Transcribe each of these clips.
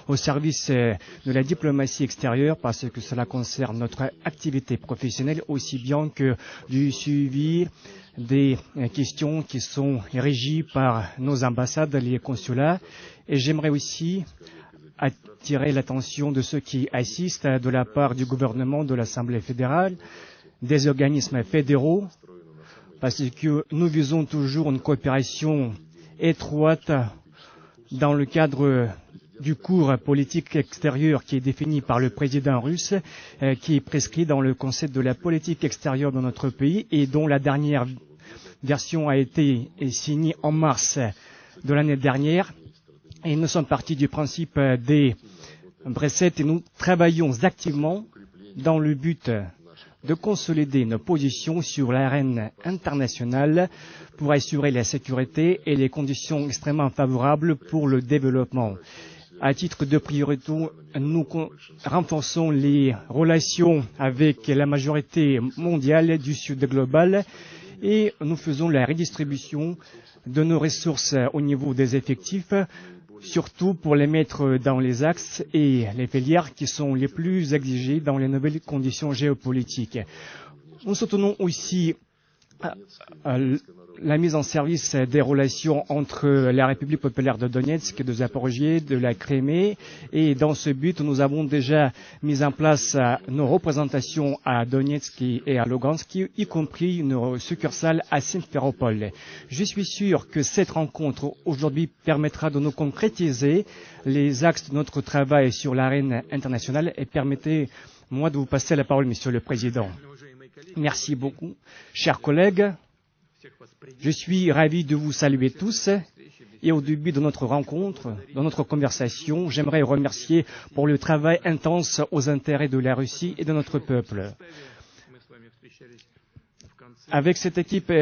au service de la diplomatie extérieure parce que cela concerne notre activité professionnelle aussi bien que du suivi des questions qui sont régies par nos ambassades, les consulats. Et j'aimerais aussi attirer l'attention de ceux qui assistent de la part du gouvernement, de l'Assemblée fédérale, des organismes fédéraux, parce que nous visons toujours une coopération étroite dans le cadre du cours politique extérieur qui est défini par le président russe, qui est prescrit dans le concept de la politique extérieure de notre pays et dont la dernière version a été signée en mars de l'année dernière. Et nous sommes partis du principe des préceptes et nous travaillons activement dans le but de consolider nos positions sur l'arène internationale pour assurer la sécurité et les conditions extrêmement favorables pour le développement. À titre de priorité, nous renforçons les relations avec la majorité mondiale du Sud global et nous faisons la redistribution de nos ressources au niveau des effectifs, surtout pour les mettre dans les axes et les filières qui sont les plus exigées dans les nouvelles conditions géopolitiques. Nous soutenons aussi la mise en service des relations entre la République populaire de Donetsk, de Zaporogie, de la Crimée. Et dans ce but, nous avons déjà mis en place nos représentations à Donetsk et à Lugansk, y compris nos succursales à Simferopol. Je suis sûr que cette rencontre aujourd'hui permettra de nous concrétiser les axes de notre travail sur l'arène internationale et permettez-moi de vous passer la parole, Monsieur le Président. Merci beaucoup, chers collègues. Je suis ravi de vous saluer tous et au début de notre rencontre, de notre conversation, j'aimerais remercier pour le travail intense aux intérêts de la Russie et de notre peuple. Avec cette équipe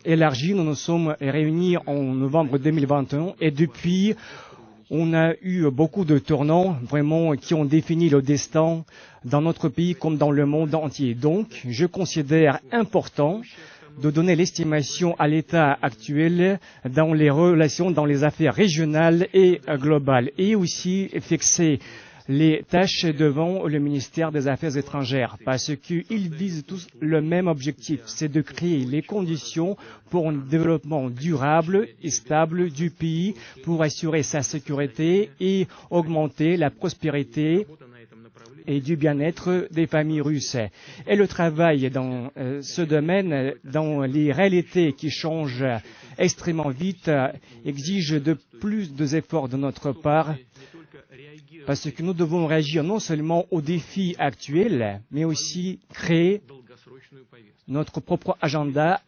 élargie, nous nous sommes réunis en novembre 2021 et depuis, on a eu beaucoup de tournants vraiment qui ont défini le destin dans notre pays comme dans le monde entier. Donc, je considère important de donner l'estimation à l'état actuel dans les relations, dans les affaires régionales et globales, et aussi fixer les tâches devant le ministère des Affaires étrangères, parce qu'ils visent tous le même objectif, c'est de créer les conditions pour un développement durable et stable du pays, pour assurer sa sécurité et augmenter la prospérité et du bien-être des familles russes. Et le travail dans ce domaine, dans les réalités qui changent extrêmement vite, exige de plus d'efforts de notre part, parce que nous devons réagir non seulement aux défis actuels, mais aussi créer notre propre agenda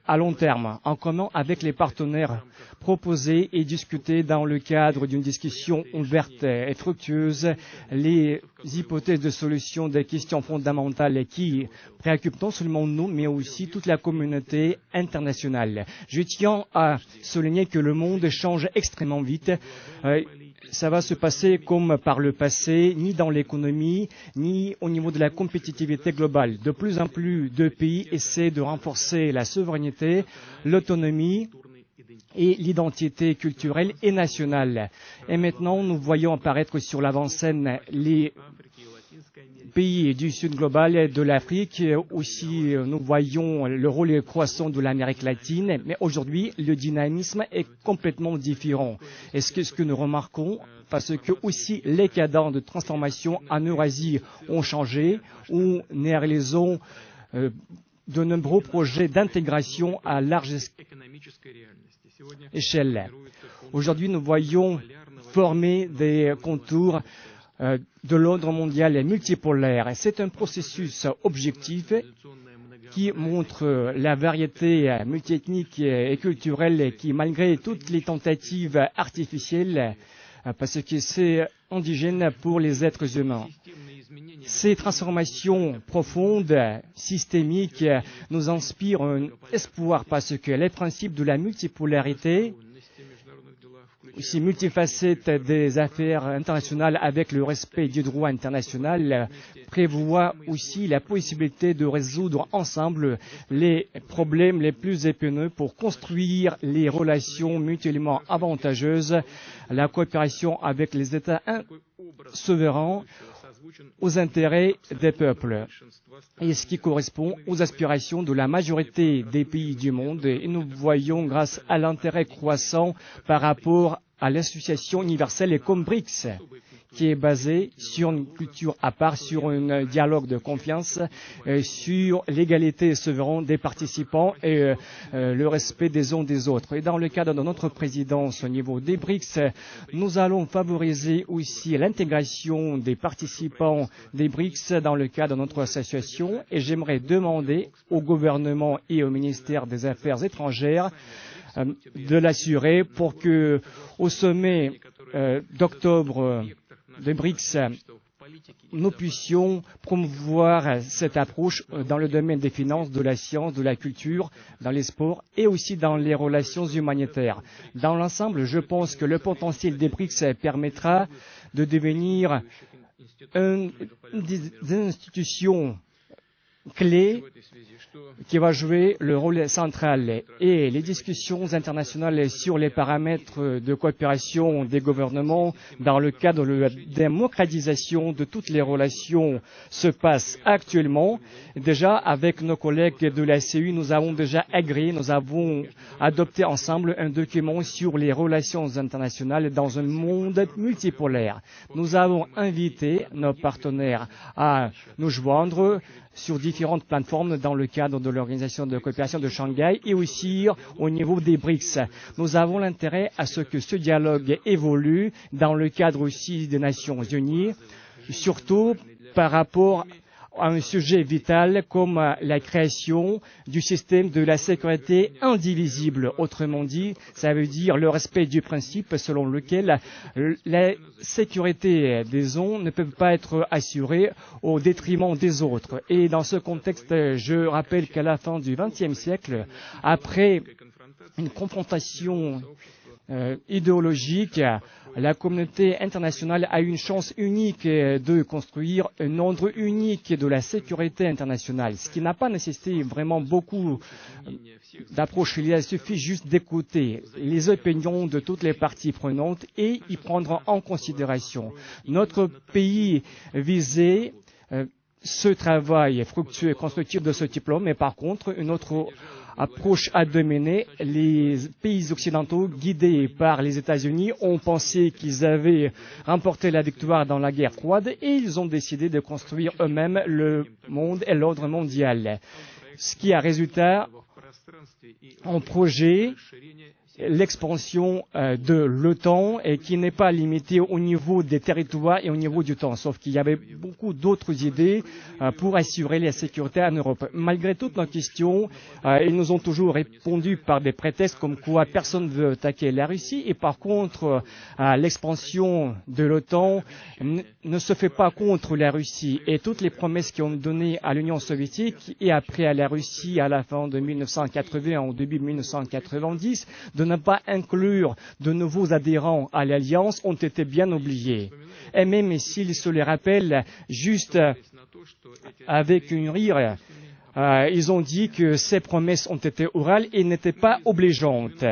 à long terme, en commun avec les partenaires, proposer et discuter dans le cadre d'une discussion ouverte et fructueuse les hypothèses de solution des questions fondamentales qui préoccupent non seulement nous, mais aussi toute la communauté internationale. Je tiens à souligner que le monde change extrêmement vite. Ça va se passer comme par le passé, ni dans l'économie, ni au niveau de la compétitivité globale. De plus en plus de pays essaient de renforcer la souveraineté, l'autonomie et l'identité culturelle et nationale. Et maintenant, nous voyons apparaître sur l'avant-scène les pays du Sud global et de l'Afrique. Aussi, nous voyons le rôle croissant de l'Amérique latine. Mais aujourd'hui, le dynamisme est complètement différent. Et ce que nous remarquons, parce que aussi les cadences de transformation en Eurasie ont changé, où nous réalisons de nombreux projets d'intégration à large échelle. Aujourd'hui, nous voyons former des contours de l'ordre mondial multipolaire. C'est un processus objectif qui montre la variété multiethnique et culturelle qui, malgré toutes les tentatives artificielles, parce que c'est indigène pour les êtres humains. Ces transformations profondes, systémiques, nous inspirent un espoir parce que les principes de la multipolarité aussi multifacette des affaires internationales avec le respect du droit international prévoit aussi la possibilité de résoudre ensemble les problèmes les plus épineux pour construire les relations mutuellement avantageuses, la coopération avec les États souverains aux intérêts des peuples et ce qui correspond aux aspirations de la majorité des pays du monde. Et nous voyons, grâce à l'intérêt croissant par rapport à l'association universelle comme BRICS, qui est basée sur une culture à part, sur un dialogue de confiance, sur l'égalité souveraine des participants et le respect des uns des autres. Et dans le cadre de notre présidence au niveau des BRICS, nous allons favoriser aussi l'intégration des participants des BRICS dans le cadre de notre association. Et j'aimerais demander au gouvernement et au ministère des Affaires étrangères de l'assurer pour que, au sommet d'octobre des BRICS, nous puissions promouvoir cette approche dans le domaine des finances, de la science, de la culture, dans les sports et aussi dans les relations humanitaires. Dans l'ensemble, je pense que le potentiel des BRICS permettra de devenir une des institutions clés qui va jouer le rôle central. Et les discussions internationales sur les paramètres de coopération des gouvernements dans le cadre de la démocratisation de toutes les relations se passent actuellement. Déjà, avec nos collègues de la CEU, nous avons déjà agréé, nous avons adopté ensemble un document sur les relations internationales dans un monde multipolaire. Nous avons invité nos partenaires à nous joindre sur différentes plateformes dans le cadre de l'Organisation de coopération de Shanghai et aussi au niveau des BRICS. Nous avons l'intérêt à ce que ce dialogue évolue dans le cadre aussi des Nations Unies, surtout par rapport à un sujet vital comme la création du système de la sécurité indivisible. Autrement dit, ça veut dire le respect du principe selon lequel la sécurité des uns ne peut pas être assurée au détriment des autres. Et dans ce contexte, je rappelle qu'à la fin du XXe siècle, après une confrontation idéologique, la communauté internationale a eu une chance unique de construire un ordre unique de la sécurité internationale, ce qui n'a pas nécessité vraiment beaucoup d'approches. Il suffit juste d'écouter les opinions de toutes les parties prenantes et y prendre en considération. Notre pays visait ce travail fructueux et constructif de ce diplôme, mais par contre, une autre approche à dominer. Les pays occidentaux, guidés par les États-Unis, ont pensé qu'ils avaient remporté la victoire dans la guerre froide et ils ont décidé de construire eux-mêmes le monde et l'ordre mondial. Ce qui a résulté en projet l'expansion de l'OTAN et qui n'est pas limitée au niveau des territoires et au niveau du temps, sauf qu'il y avait beaucoup d'autres idées pour assurer la sécurité en Europe. Malgré toutes nos questions, ils nous ont toujours répondu par des prétextes comme quoi personne ne veut attaquer la Russie et par contre l'expansion de l'OTAN ne se fait pas contre la Russie et toutes les promesses qu'ils ont données à l'Union soviétique et après à la Russie à la fin de 1980 au début de 1990 de ne pas inclure de nouveaux adhérents à l'Alliance ont été bien oubliés. Et même s'ils se les rappellent juste avec une rire, ils ont dit que ces promesses ont été orales et n'étaient pas obligeantes.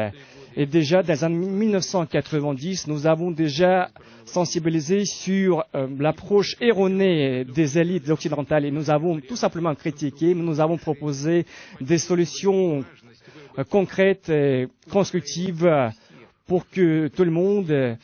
Et déjà, dans les années 1990, nous avons déjà sensibilisé sur l'approche erronée des élites occidentales et nous avons tout simplement critiqué, mais nous avons proposé des solutions concrètes et constructives pour que tout le monde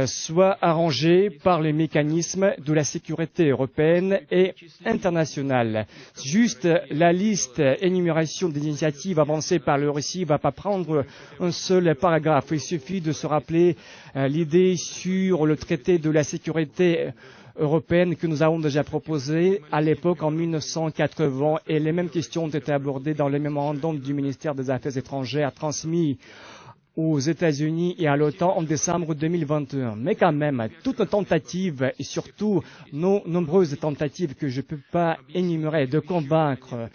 soit arrangé par les mécanismes de la sécurité européenne et internationale. Juste la liste énumération des initiatives avancées par la Russie ne va pas prendre un seul paragraphe. Il suffit de se rappeler l'idée sur le traité de la sécurité européenne que nous avons déjà proposé à l'époque en 1980 et les mêmes questions ont été abordées dans les mémorandums du ministère des Affaires étrangères transmis aux États-Unis et à l'OTAN en décembre 2021. Mais quand même, toutes nos tentatives et surtout nos nombreuses tentatives que je ne peux pas énumérer de convaincre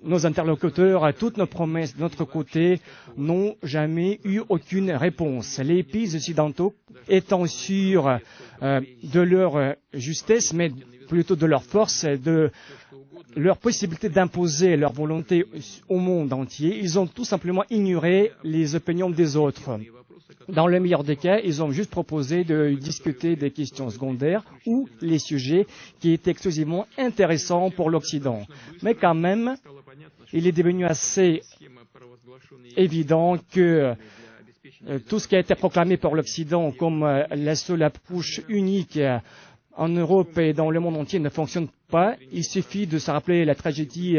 nos interlocuteurs, toutes nos promesses de notre côté n'ont jamais eu aucune réponse. Les pays occidentaux étant sûrs de leur justesse, mais plutôt de leur force, de leur possibilité d'imposer leur volonté au monde entier, ils ont tout simplement ignoré les opinions des autres. Dans le meilleur des cas, ils ont juste proposé de discuter des questions secondaires ou les sujets qui étaient exclusivement intéressants pour l'Occident. Mais quand même, il est devenu assez évident que tout ce qui a été proclamé par l'Occident comme la seule approche unique en Europe et dans le monde entier ne fonctionne pas. Il suffit de se rappeler la tragédie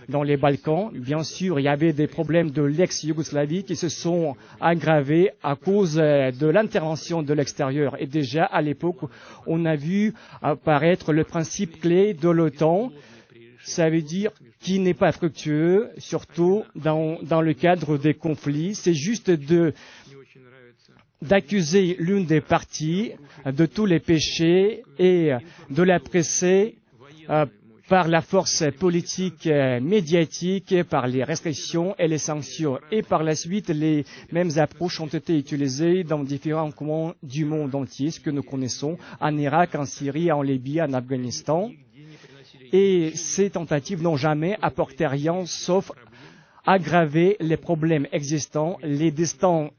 dans les Balkans. Bien sûr, il y avait des problèmes de l'ex-Yougoslavie qui se sont aggravés à cause de l'intervention de l'extérieur. Et déjà, à l'époque, on a vu apparaître le principe clé de l'OTAN. Ça veut dire qu'il n'est pas fructueux, surtout dans le cadre des conflits. C'est juste d'accuser l'une des parties de tous les péchés et de la presser par la force politique, médiatique, par les restrictions et les sanctions. Et par la suite, les mêmes approches ont été utilisées dans différents coins du monde entier, ce que nous connaissons en Irak, en Syrie, en Libye, en Afghanistan. Et ces tentatives n'ont jamais apporté rien sauf aggraver les problèmes existants, les destins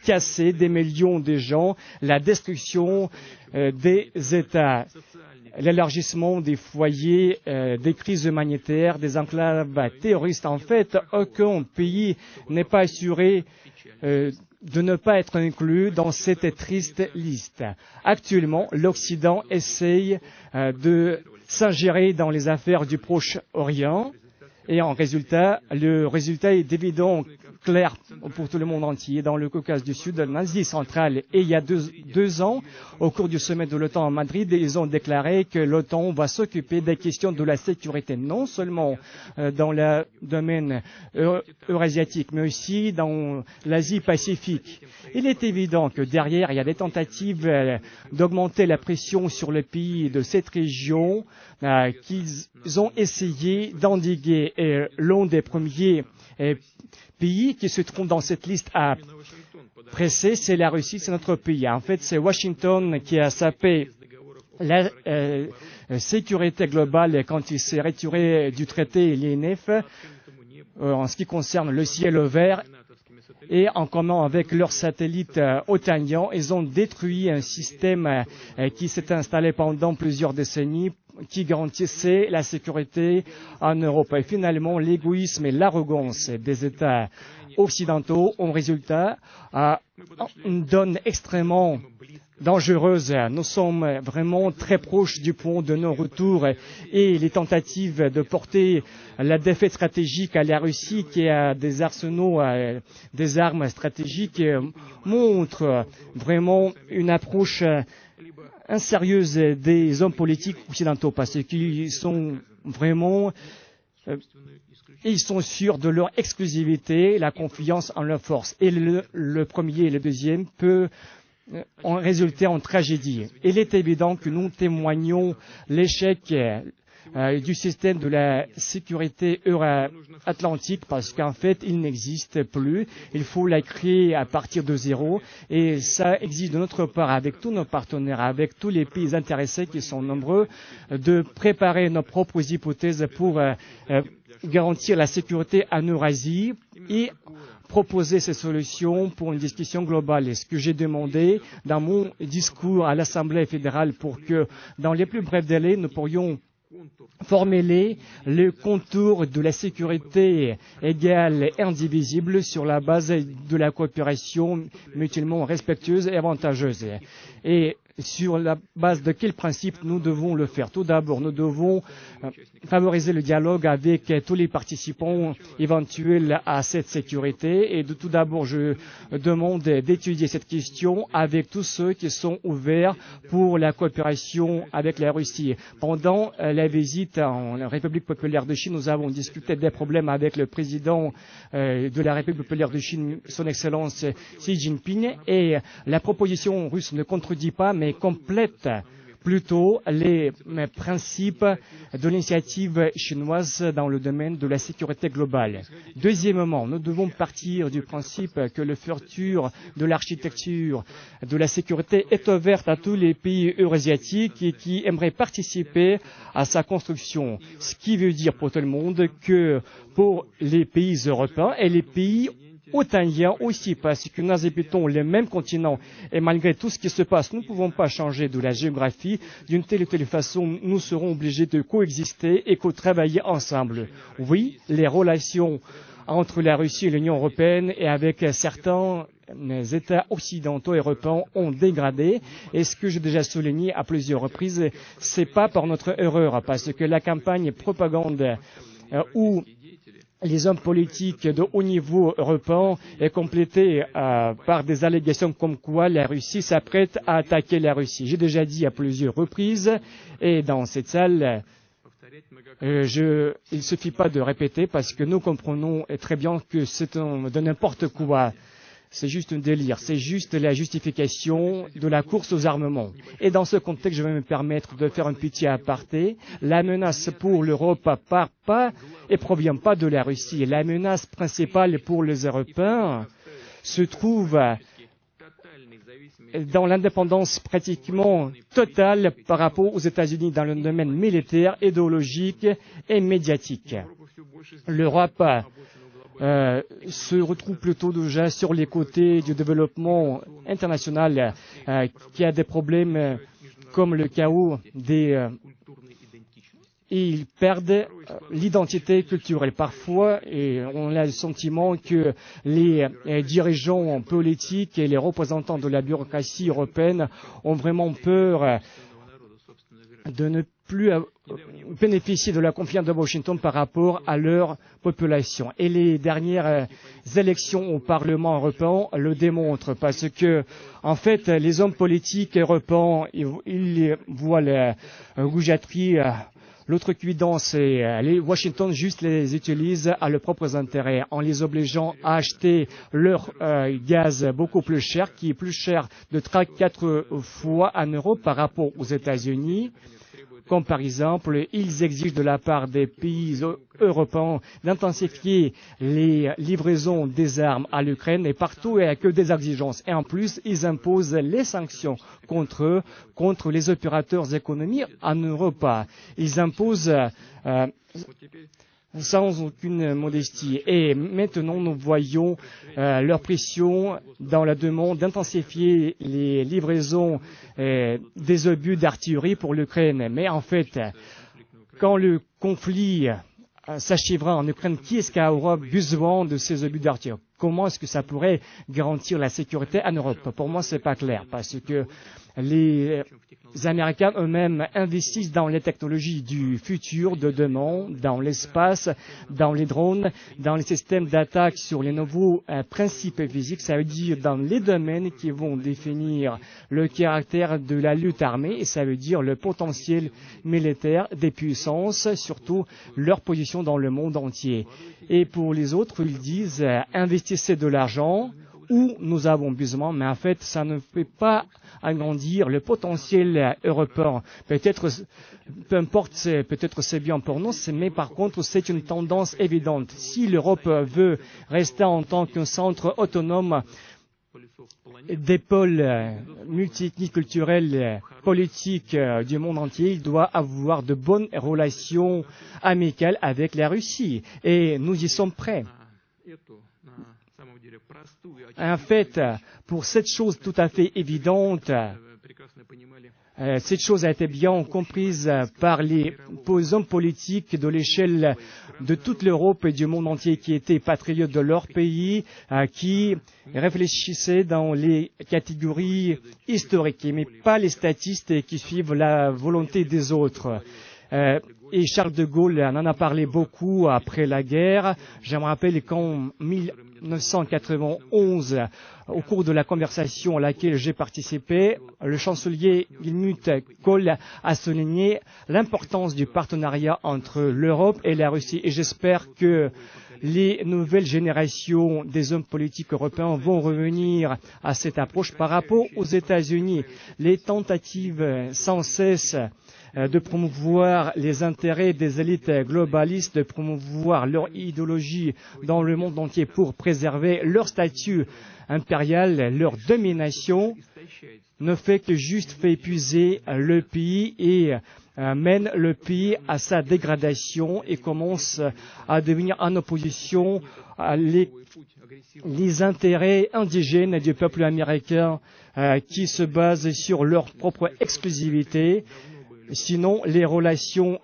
cassés des millions de gens, la destruction des États, l'élargissement des foyers, des crises humanitaires, des enclaves terroristes. En fait, aucun pays n'est pas assuré de ne pas être inclus dans cette triste liste. Actuellement, l'Occident essaye de s'ingérer dans les affaires du Proche-Orient. Et le résultat est évident, clair pour tout le monde entier. Dans le Caucase du Sud, en Asie centrale, et il y a deux ans, au cours du sommet de l'OTAN à Madrid, ils ont déclaré que l'OTAN va s'occuper des questions de la sécurité, non seulement dans le domaine eurasiatique, mais aussi dans l'Asie-Pacifique. Il est évident que derrière, il y a des tentatives d'augmenter la pression sur les pays de cette région qu'ils ont essayé d'endiguer. Et l'un des premiers pays qui se trouve dans cette liste à presser, c'est la Russie, c'est notre pays. En fait, c'est Washington qui a sapé la sécurité globale quand il s'est retiré du traité l'INF en ce qui concerne le ciel vert. Et en commun avec leurs satellites otaniens, ils ont détruit un système qui s'est installé pendant plusieurs décennies qui garantissait la sécurité en Europe. Et finalement, l'égoïsme et l'arrogance des États occidentaux ont résultat à une donne extrêmement dangereuse. Nous sommes vraiment très proches du point de non-retour et les tentatives de porter la défaite stratégique à la Russie qui a des arsenaux, des armes stratégiques montrent vraiment une approche insérieuse des hommes politiques occidentaux parce qu'ils sont vraiment ils sont sûrs de leur exclusivité, la confiance en leur force. Et le premier et le deuxième peut en résulter en tragédie. Il est évident que nous témoignons l'échec du système de la sécurité euro-atlantique parce qu'en fait, il n'existe plus. Il faut la créer à partir de zéro et ça existe de notre part avec tous nos partenaires, avec tous les pays intéressés qui sont nombreux, de préparer nos propres hypothèses pour garantir la sécurité en Eurasie et proposer ces solutions pour une discussion globale. Et ce que j'ai demandé dans mon discours à l'Assemblée fédérale pour que dans les plus brefs délais, nous pourrions formuler le contour de la sécurité égale et indivisible sur la base de la coopération mutuellement respectueuse et avantageuse. Et sur la base de quels principes nous devons le faire. Tout d'abord, nous devons favoriser le dialogue avec tous les participants éventuels à cette sécurité. Et tout d'abord, je demande d'étudier cette question avec tous ceux qui sont ouverts pour la coopération avec la Russie. Pendant la visite en République populaire de Chine, nous avons discuté des problèmes avec le président de la République populaire de Chine, son Excellence Xi Jinping, et la proposition russe ne contredit pas, mais complète plutôt les principes de l'initiative chinoise dans le domaine de la sécurité globale. Deuxièmement, nous devons partir du principe que le futur de l'architecture de la sécurité est ouverte à tous les pays eurasiatiques et qui aimeraient participer à sa construction. Ce qui veut dire pour tout le monde que pour les pays européens et les pays otaniens aussi, parce que nous habitons le même continent et malgré tout ce qui se passe, nous ne pouvons pas changer de la géographie. D'une telle ou telle façon, nous serons obligés de coexister et co-travailler ensemble. Oui, les relations entre la Russie et l'Union européenne et avec certains États occidentaux et européens ont dégradé. Et ce que j'ai déjà souligné à plusieurs reprises, c'est pas par notre erreur, parce que la campagne propagande où les hommes politiques de haut niveau européen est complétée par des allégations comme quoi la Russie s'apprête à attaquer la Russie. J'ai déjà dit à plusieurs reprises, et dans cette salle, il ne suffit pas de répéter parce que nous comprenons très bien que c'est de n'importe quoi. C'est juste un délire, c'est juste la justification de la course aux armements. Et dans ce contexte, je vais me permettre de faire un petit aparté. La menace pour l'Europe part pas et provient pas de la Russie. La menace principale pour les Européens se trouve dans l'indépendance pratiquement totale par rapport aux États-Unis dans le domaine militaire, idéologique et médiatique. L'Europe se retrouve plutôt déjà sur les côtés du développement international qui a des problèmes comme le chaos des... ils perdent l'identité culturelle. Parfois, et on a le sentiment que les dirigeants politiques et les représentants de la bureaucratie européenne ont vraiment peur de ne plus bénéficier de la confiance de Washington par rapport à leur population. Et les dernières élections au Parlement européen le démontrent parce que, en fait, les hommes politiques européens, ils voient la goujaterie, l'outrecuidance et les Washington juste les utilise à leurs propres intérêts en les obligeant à acheter leur gaz beaucoup plus cher, qui est plus cher de 3-4 fois en euros par rapport aux États-Unis. Comme par exemple, ils exigent de la part des pays européens d'intensifier les livraisons des armes à l'Ukraine et partout il n'y a que des exigences. Et en plus, ils imposent les sanctions contre les opérateurs économiques en Europe. Ils imposent sans aucune modestie. Et maintenant, nous voyons leur pression dans la demande d'intensifier les livraisons des obus d'artillerie pour l'Ukraine. Mais en fait, quand le conflit s'achèvera en Ukraine, qui est-ce qui aura besoin de ces obus d'artillerie? Comment est-ce que ça pourrait garantir la sécurité en Europe? Pour moi, c'est pas clair, parce que les Américains eux-mêmes investissent dans les technologies du futur, de demain, dans l'espace, dans les drones, dans les systèmes d'attaque sur les nouveaux principes physiques, ça veut dire dans les domaines qui vont définir le caractère de la lutte armée, et ça veut dire le potentiel militaire des puissances, surtout leur position dans le monde entier. Et pour les autres, ils disent investissez de l'argent où nous avons besoin, mais en fait, ça ne fait pas agrandir le potentiel européen. Peut-être, peu importe, peut-être c'est bien pour nous, mais par contre, c'est une tendance évidente. Si l'Europe veut rester en tant qu'un centre autonome des pôles multiethniques, culturels, politiques du monde entier, il doit avoir de bonnes relations amicales avec la Russie. Et nous y sommes prêts. En fait, pour cette chose tout à fait évidente, cette chose a été bien comprise par les hommes politiques de l'échelle de toute l'Europe et du monde entier qui étaient patriotes de leur pays, qui réfléchissaient dans les catégories historiques, mais pas les statistes qui suivent la volonté des autres. et Charles de Gaulle en a parlé beaucoup après la guerre. Je me rappelle qu'en 1991, au cours de la conversation à laquelle j'ai participé, le chancelier Helmut Kohl a souligné l'importance du partenariat entre l'Europe et la Russie. Et j'espère que les nouvelles générations des hommes politiques européens vont revenir à cette approche par rapport aux États-Unis. Les tentatives sans cesse de promouvoir les intérêts des élites globalistes, de promouvoir leur idéologie dans le monde entier pour préserver leur statut impérial, leur domination, ne fait que juste faire épuiser le pays et mène le pays à sa dégradation et commence à devenir en opposition à les intérêts indigènes du peuple américain qui se basent sur leur propre exclusivité. Sinon, les relations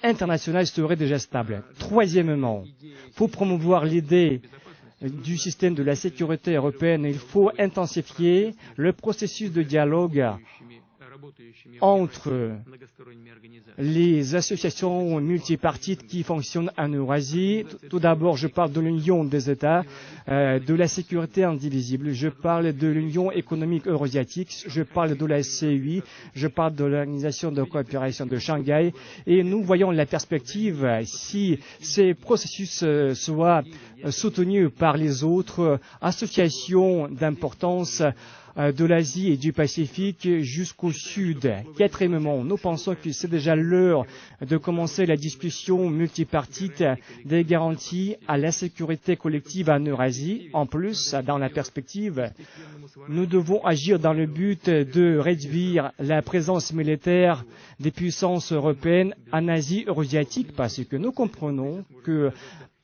internationales seraient déjà stables. Troisièmement, pour promouvoir l'idée du système de la sécurité européenne, il faut intensifier le processus de dialogue entre les associations multipartites qui fonctionnent en Eurasie. Tout d'abord, je parle de l'Union des États, de la sécurité indivisible, je parle de l'Union économique eurasiatique, je parle de la CEI, je parle de l'Organisation de coopération de Shanghai, et nous voyons la perspective, si ces processus soient soutenus par les autres associations d'importance de l'Asie et du Pacifique jusqu'au Sud. Quatrièmement, nous pensons que c'est déjà l'heure de commencer la discussion multipartite des garanties à la sécurité collective en Eurasie. En plus, dans la perspective, nous devons agir dans le but de réduire la présence militaire des puissances européennes en Asie eurasiatique parce que nous comprenons que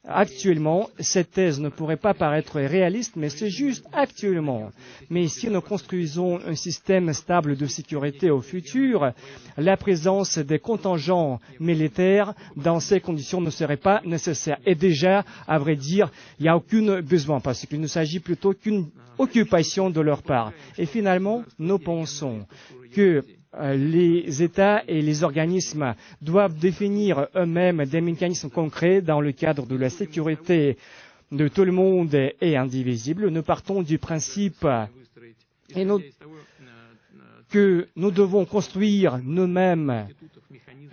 actuellement, cette thèse ne pourrait pas paraître réaliste, mais c'est juste actuellement. Mais si nous construisons un système stable de sécurité au futur, la présence des contingents militaires dans ces conditions ne serait pas nécessaire. Et déjà, à vrai dire, il n'y a aucun besoin parce qu'il ne s'agit plutôt qu'une occupation de leur part. Et finalement, nous pensons que les États et les organismes doivent définir eux-mêmes des mécanismes concrets dans le cadre de la sécurité de tout le monde et indivisible. Nous partons du principe que nous devons construire nous-mêmes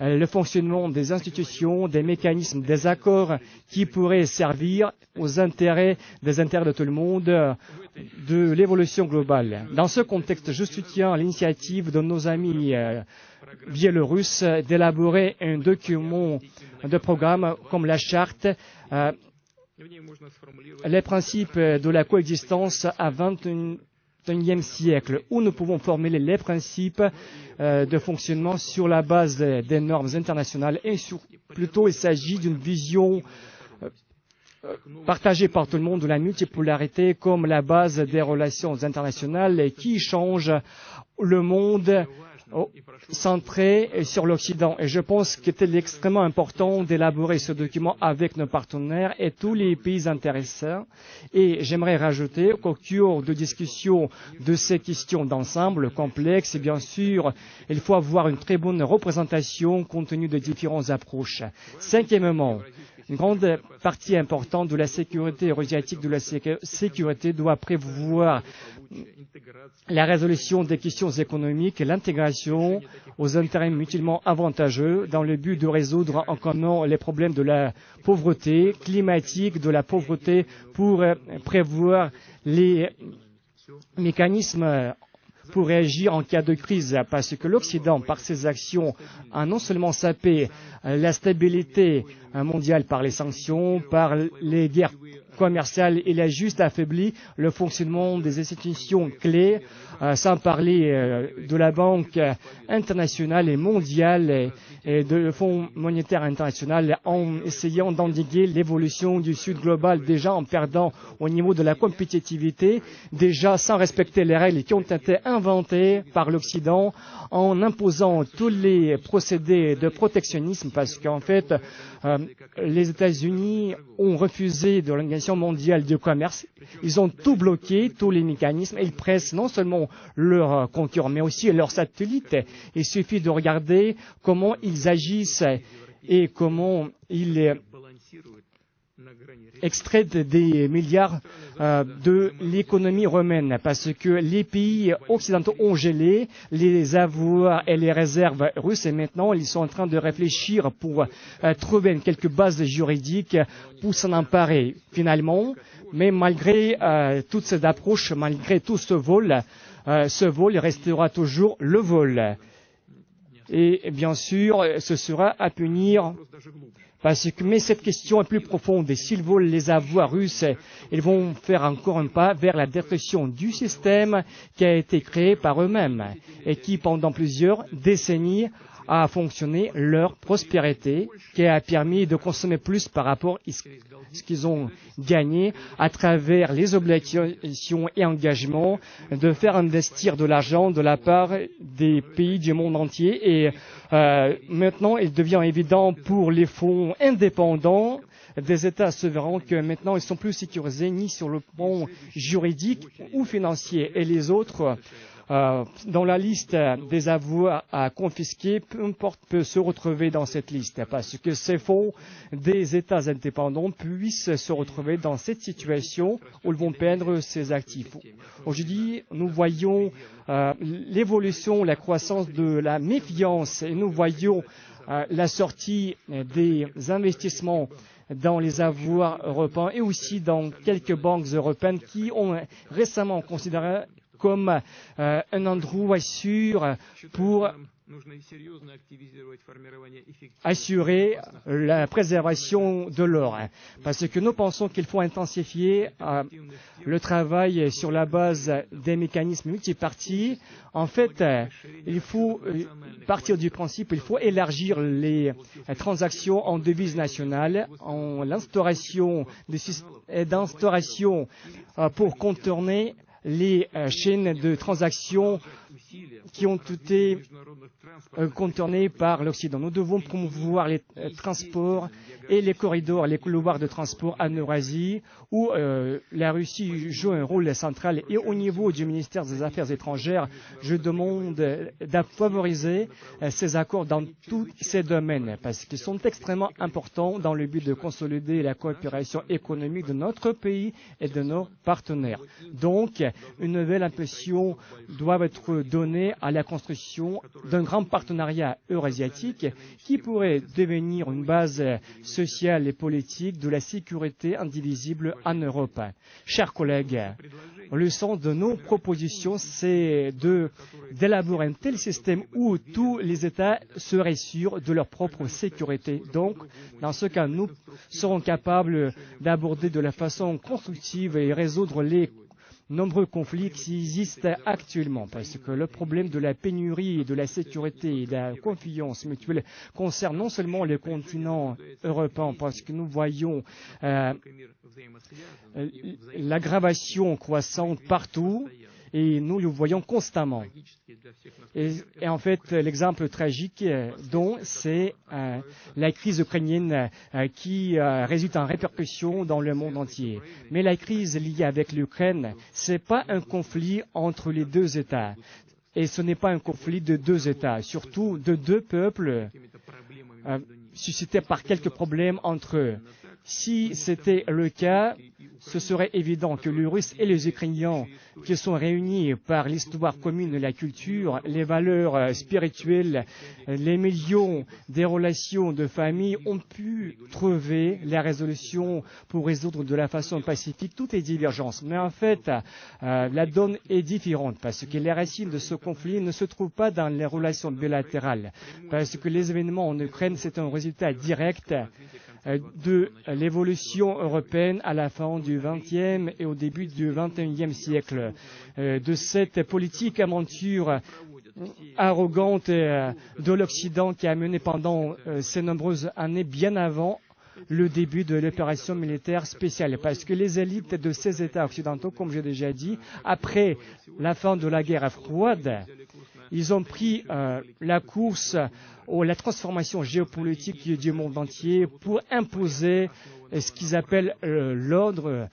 le fonctionnement des institutions, des mécanismes, des accords qui pourraient servir aux intérêts de tout le monde, de l'évolution globale. Dans ce contexte, je soutiens l'initiative de nos amis biélorusses d'élaborer un document de programme comme la charte, les principes de la coexistence à 21e siècle, où nous pouvons formuler les principes de fonctionnement sur la base des normes internationales et plutôt il s'agit d'une vision partagée par tout le monde de la multipolarité comme la base des relations internationales qui change le monde centré sur l'Occident. Et je pense qu'il est extrêmement important d'élaborer ce document avec nos partenaires et tous les pays intéressés. Et j'aimerais rajouter qu'au cours de discussion de ces questions d'ensemble complexes, bien sûr, il faut avoir une très bonne représentation compte tenu de différentes approches. Cinquièmement, une grande partie importante de la sécurité eurasiatique, de la sécurité doit prévoir la résolution des questions économiques et l'intégration aux intérêts mutuellement avantageux dans le but de résoudre en commun les problèmes de la pauvreté climatique, de la pauvreté pour prévoir les mécanismes pour réagir en cas de crise, parce que l'Occident, par ses actions, a non seulement sapé la stabilité mondiale par les sanctions, par les guerres commerciale, il a juste affaibli le fonctionnement des institutions clés, sans parler de la Banque internationale et mondiale et de Fonds monétaire international, en essayant d'endiguer l'évolution du Sud global, déjà en perdant au niveau de la compétitivité, déjà sans respecter les règles qui ont été inventées par l'Occident, en imposant tous les procédés de protectionnisme, parce qu'en fait, les États-Unis ont refusé de l'Organisation mondiale du commerce. Ils ont tout bloqué, tous les mécanismes. Ils pressent non seulement leurs concurrents, mais aussi leurs satellites. Il suffit de regarder comment ils agissent et comment ils extraient des milliards de l'économie romaine, parce que les pays occidentaux ont gelé les avoirs et les réserves russes, et maintenant ils sont en train de réfléchir pour trouver quelques bases juridiques pour s'en emparer finalement. Mais malgré toute cette approche, malgré tout ce vol restera toujours le vol. Et bien sûr, ce sera à punir. Mais cette question est plus profonde. Et s'ils volent les avoirs russes, ils vont faire encore un pas vers la destruction du système qui a été créé par eux-mêmes et qui, pendant plusieurs décennies, a fonctionné leur prospérité, qui a permis de consommer plus par rapport à ce qu'ils ont gagné à travers les obligations et engagements, de faire investir de l'argent de la part des pays du monde entier. Et maintenant, il devient évident pour les fonds indépendants des États souverains que maintenant ils sont plus sécurisés ni sur le plan juridique ou financier. Et les autres, dans la liste des avoirs à confisquer, peu importe, peut se retrouver dans cette liste, parce que ces fonds des États indépendants puissent se retrouver dans cette situation où ils vont perdre ces actifs. Aujourd'hui, nous voyons l'évolution, la croissance de la méfiance, et nous voyons la sortie des investissements dans les avoirs européens et aussi dans quelques banques européennes qui ont récemment considéré comme un endroit sûr pour assurer la préservation de l'or. Parce que nous pensons qu'il faut intensifier le travail sur la base des mécanismes multipartis. En fait, il faut partir du principe qu'il faut élargir les transactions en devises nationales, en l'instauration pour contourner les chaînes de transactions qui ont été contournées par l'Occident. Nous devons promouvoir les transports et les corridors, les couloirs de transport en Eurasie, où la Russie joue un rôle central. Et au niveau du ministère des Affaires étrangères, je demande de favoriser ces accords dans tous ces domaines, parce qu'ils sont extrêmement importants dans le but de consolider la coopération économique de notre pays et de nos partenaires. Donc, une nouvelle impulsion doit être donnée à la construction d'un grand partenariat eurasiatique qui pourrait devenir une base sociale et politique de la sécurité indivisible en Europe. Chers collègues, le sens de nos propositions, c'est d'élaborer un tel système où tous les États seraient sûrs de leur propre sécurité. Donc, dans ce cas, nous serons capables d'aborder de la façon constructive et résoudre les nombreux conflits qui existent actuellement, parce que le problème de la pénurie, de la sécurité et de la confiance mutuelle concerne non seulement le continent européen, parce que nous voyons l'aggravation croissante partout, et nous le voyons constamment. Et en fait, l'exemple tragique c'est la crise ukrainienne qui résulte en répercussions dans le monde entier. Mais la crise liée avec l'Ukraine, c'est pas un conflit entre les deux États. Et ce n'est pas un conflit de deux États, surtout de deux peuples suscités par quelques problèmes entre eux. Si c'était le cas, ce serait évident que les Russes et les Ukrainiens, qui sont réunis par l'histoire commune, la culture, les valeurs spirituelles, les millions des relations de famille, ont pu trouver la résolution pour résoudre de la façon pacifique toutes les divergences. Mais en fait, la donne est différente parce que les racines de ce conflit ne se trouvent pas dans les relations bilatérales. Parce que les événements en Ukraine, c'est un résultat direct de l'évolution européenne à la fin du XXe et au début du XXIe siècle, de cette politique aventure arrogante de l'Occident qui a mené pendant ces nombreuses années bien avant le début de l'opération militaire spéciale. Parce que les élites de ces États occidentaux, comme j'ai déjà dit, après la fin de la guerre froide, ils ont pris la course ou la transformation géopolitique du monde entier pour imposer ce qu'ils appellent l'ordre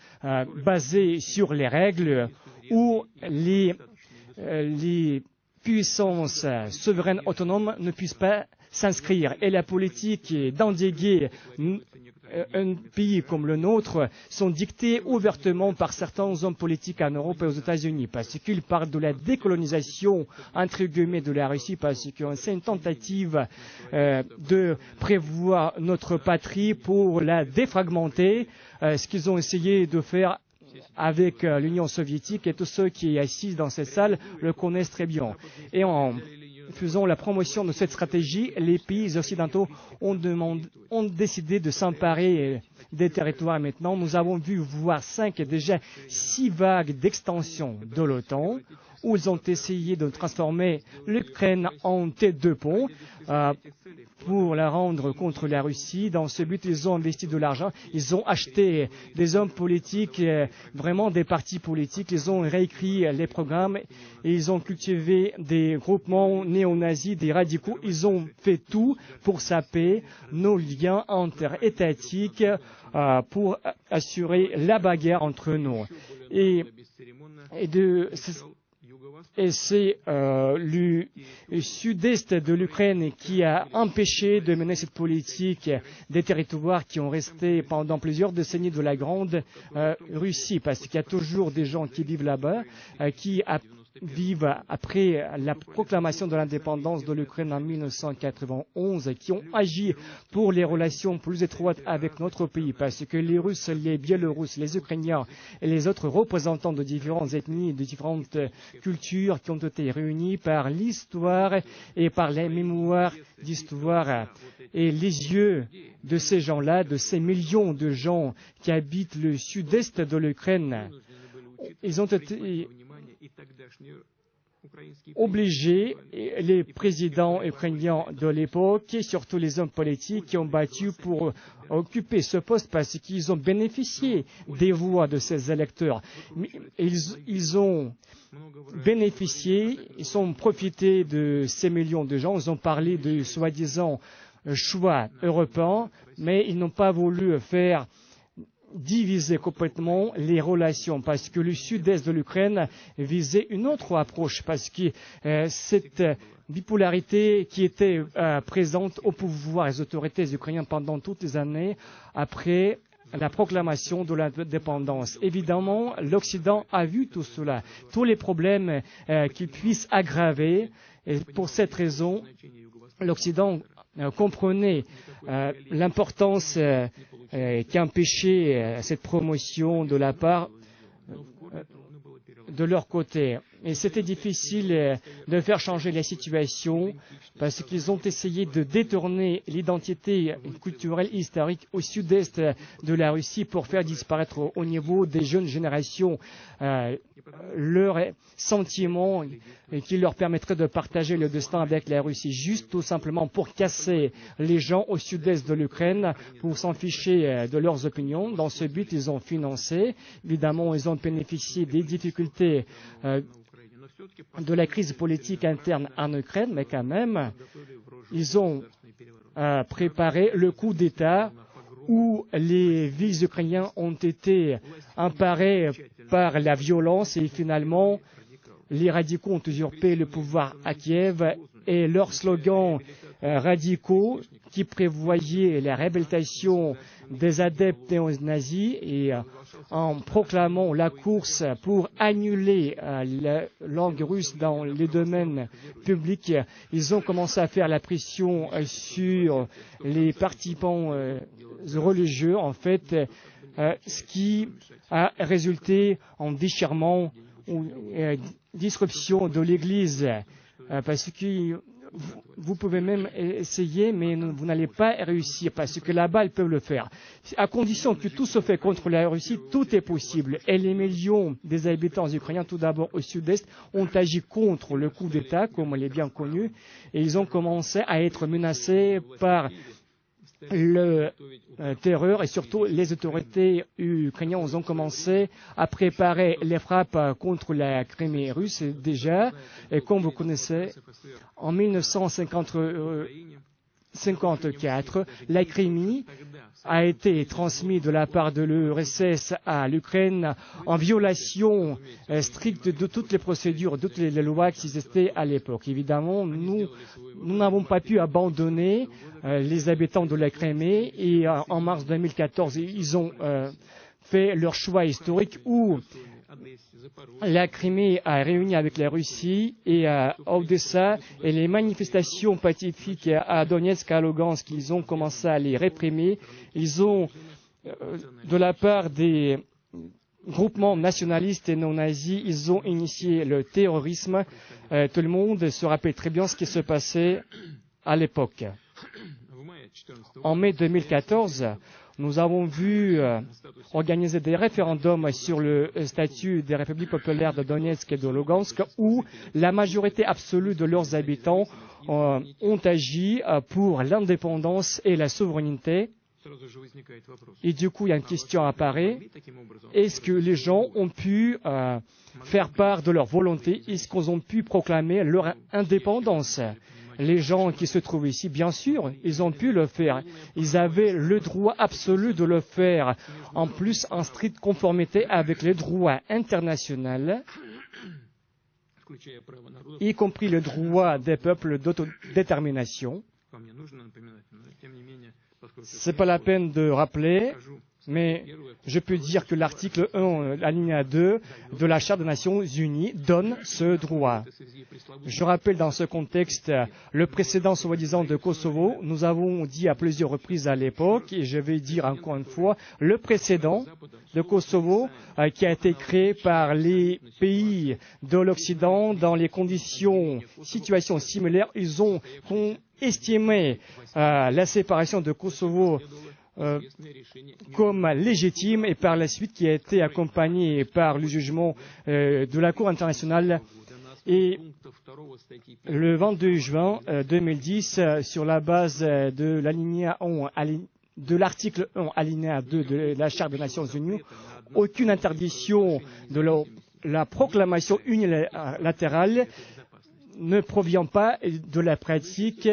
basé sur les règles où les puissance souveraine autonome ne puisse pas s'inscrire. Et la politique d'endiguer un pays comme le nôtre sont dictées ouvertement par certains hommes politiques en Europe et aux États-Unis, parce qu'ils parlent de la décolonisation, entre guillemets, de la Russie, parce que c'est une tentative de prévoir notre patrie pour la défragmenter, ce qu'ils ont essayé de faire avec l'Union soviétique, et tous ceux qui assis dans cette salle le connaissent très bien. Et en faisant la promotion de cette stratégie, les pays occidentaux ont décidé de s'emparer des territoires. Maintenant, nous avons vu voire 5 et déjà 6 vagues d'extension de l'OTAN, où ils ont essayé de transformer l'Ukraine en tête de pont pour la rendre contre la Russie. Dans ce but, ils ont investi de l'argent, ils ont acheté des hommes politiques, vraiment des partis politiques, ils ont réécrit les programmes, et ils ont cultivé des groupements néo-nazis, des radicaux. Ils ont fait tout pour saper nos liens interétatiques pour assurer la bagarre entre nous. Et c'est le sud-est de l'Ukraine qui a empêché de mener cette politique des territoires qui ont resté pendant plusieurs décennies de la grande Russie, parce qu'il y a toujours des gens qui vivent là-bas, qui vivent après la proclamation de l'indépendance de l'Ukraine en 1991, qui ont agi pour les relations plus étroites avec notre pays, parce que les Russes, les Biélorusses, les Ukrainiens et les autres représentants de différentes ethnies, de différentes cultures qui ont été réunis par l'histoire et par les mémoires d'histoire et les yeux de ces gens-là, de ces millions de gens qui habitent le sud-est de l'Ukraine. Ils ont été obligés, les présidents ukrainiens de l'époque et surtout les hommes politiques qui ont battu pour occuper ce poste parce qu'ils ont bénéficié des voix de ces électeurs. Ils ont bénéficié, ils ont profité de ces millions de gens, ils ont parlé de soi-disant choix européen, mais ils n'ont pas voulu faire diviser complètement les relations parce que le sud-est de l'Ukraine visait une autre approche parce que cette bipolarité qui était présente au pouvoir des autorités ukrainiennes pendant toutes les années après la proclamation de l'indépendance. Évidemment, l'Occident a vu tout cela, tous les problèmes qu'il puisse aggraver et pour cette raison, l'Occident comprenait l'importance qui empêchait cette promotion de la part de leur côté. Et c'était difficile de faire changer la situation parce qu'ils ont essayé de détourner l'identité culturelle et historique au sud-est de la Russie pour faire disparaître au niveau des jeunes générations leurs sentiments qui leur permettraient de partager le destin avec la Russie, juste tout simplement pour casser les gens au sud-est de l'Ukraine, pour s'en ficher de leurs opinions. Dans ce but, ils ont financé. Évidemment, ils ont bénéficié des difficultés de la crise politique interne en Ukraine, mais quand même, ils ont préparé le coup d'État où les villes ukrainiennes ont été emparées par la violence et finalement, les radicaux ont usurpé le pouvoir à Kiev et leurs slogans radicaux qui prévoyaient la réhabilitation des adeptes néo-nazis et en proclamant la course pour annuler la langue russe dans les domaines publics, ils ont commencé à faire la pression sur les participants religieux, en fait, ce qui a résulté en déchirement ou disruption de l'Église, parce que vous pouvez même essayer, mais vous n'allez pas réussir, parce que là-bas, ils peuvent le faire. À condition que tout se fait contre la Russie, tout est possible. Et les millions des habitants ukrainiens, tout d'abord au sud-est, ont agi contre le coup d'État, comme il est bien connu, et ils ont commencé à être menacés par le terreur et surtout les autorités ukrainiennes ont commencé à préparer les frappes contre la Crimée russe déjà. Et comme vous connaissez, en 1953, 1954, la Crimée a été transmise de la part de l'URSS à l'Ukraine en violation stricte de toutes les procédures, de toutes les lois qui existaient à l'époque. Évidemment, nous n'avons pas pu abandonner les habitants de la Crimée et en mars 2014, ils ont fait leur choix historique où la Crimée a réuni avec la Russie et à Odessa et les manifestations pacifiques à Donetsk, à Lugansk, ils ont commencé à les réprimer. Ils ont, de la part des groupements nationalistes et non nazis, ils ont initié le terrorisme. Tout le monde se rappelle très bien ce qui se passait à l'époque. En mai 2014, nous avons vu organiser des référendums sur le statut des républiques populaires de Donetsk et de Lugansk où la majorité absolue de leurs habitants ont agi pour l'indépendance et la souveraineté. Et du coup, il y a une question apparaît. Est-ce que les gens ont pu faire part de leur volonté? Est-ce qu'ils ont pu proclamer leur indépendance? Les gens qui se trouvent ici, bien sûr, ils ont pu le faire. Ils avaient le droit absolu de le faire. En plus, en stricte conformité avec les droits internationaux, y compris le droit des peuples d'autodétermination. C'est pas la peine de rappeler, mais je peux dire que l'article 1, alinéa 2 de la Charte des Nations Unies donne ce droit. Je rappelle dans ce contexte le précédent soi-disant de Kosovo. Nous avons dit à plusieurs reprises à l'époque, et je vais dire encore une fois, le précédent de Kosovo qui a été créé par les pays de l'Occident dans les situations similaires. Ils ont estimé la séparation de Kosovo comme légitime et par la suite qui a été accompagné par le jugement de la Cour internationale. Et le 22 juin 2010, sur la base de l'article 1, alinéa 2 de la Charte des Nations Unies, aucune interdiction de la proclamation unilatérale ne provient pas de la pratique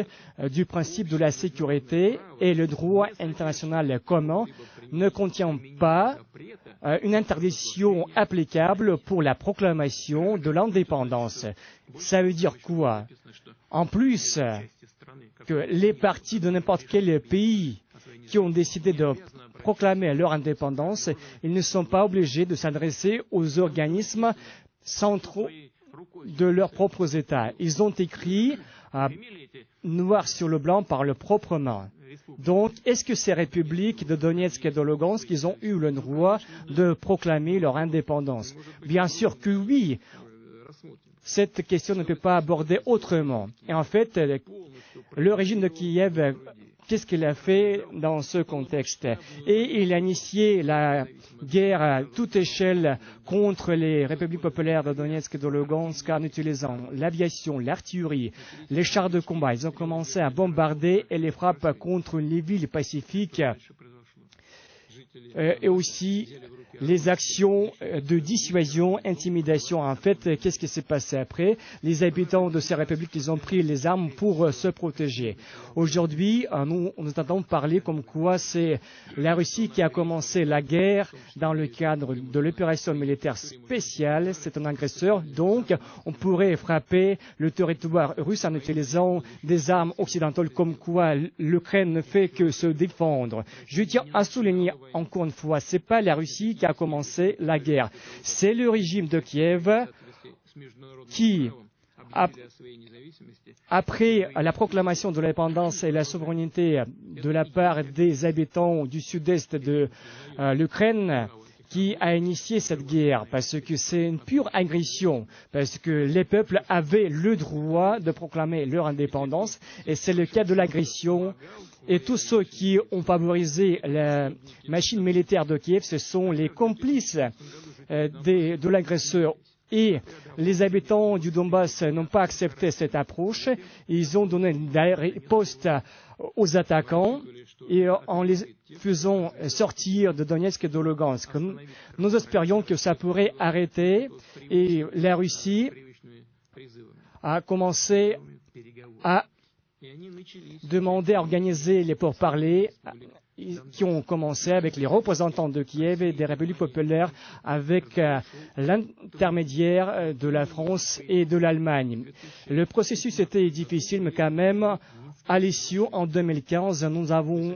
du principe de la sécurité et le droit international commun ne contient pas une interdiction applicable pour la proclamation de l'indépendance. Ça veut dire quoi? En plus que les partis de n'importe quel pays qui ont décidé de proclamer leur indépendance, ils ne sont pas obligés de s'adresser aux organismes centraux de leurs propres États. Ils ont écrit noir sur le blanc par leurs propres mains. Donc, est-ce que ces républiques de Donetsk et de Lugansk, ils ont eu le droit de proclamer leur indépendance? Bien sûr que oui. Cette question ne peut pas aborder autrement. Et en fait, le régime de Kiev, qu'est-ce qu'il a fait dans ce contexte? Et il a initié la guerre à toute échelle contre les républiques populaires de Donetsk et de Lugansk en utilisant l'aviation, l'artillerie, les chars de combat. Ils ont commencé à bombarder et les frappes contre les villes pacifiques et aussi les actions de dissuasion, intimidation. En fait, qu'est-ce qui s'est passé après? Les habitants de ces républiques, ils ont pris les armes pour se protéger. Aujourd'hui, nous entendons parler comme quoi c'est la Russie qui a commencé la guerre dans le cadre de l'opération militaire spéciale. C'est un agresseur, donc on pourrait frapper le territoire russe en utilisant des armes occidentales, comme quoi l'Ukraine ne fait que se défendre. Je tiens à souligner encore une fois, c'est pas la Russie qui a commencé la guerre. C'est le régime de Kiev qui, après la proclamation de l'indépendance et la souveraineté de la part des habitants du sud-est de l'Ukraine, qui a initié cette guerre, parce que c'est une pure agression, parce que les peuples avaient le droit de proclamer leur indépendance, et c'est le cas de l'agression. Et tous ceux qui ont favorisé la machine militaire de Kiev, ce sont les complices de l'agresseur. Et les habitants du Donbass n'ont pas accepté cette approche. Ils ont donné des ripostes aux attaquants et en les faisant sortir de Donetsk et de Lugansk. Nous espérions que ça pourrait arrêter et la Russie a commencé à demandé à organiser les pourparlers qui ont commencé avec les représentants de Kiev et des républiques populaires avec l'intermédiaire de la France et de l'Allemagne. Le processus était difficile, mais quand même, à l'issue, en 2015, nous avons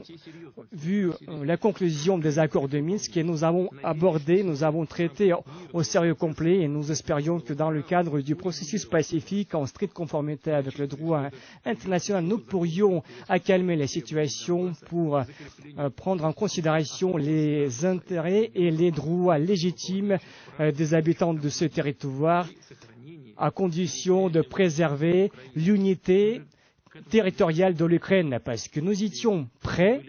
vu la conclusion des accords de Minsk et nous avons traité au sérieux complet et nous espérions que dans le cadre du processus pacifique, en stricte conformité avec le droit international, nous pourrions accalmer la situation pour prendre en considération les intérêts et les droits légitimes des habitants de ce territoire, à condition de préserver l'unité territoriale de l'Ukraine, parce que nous étions prêts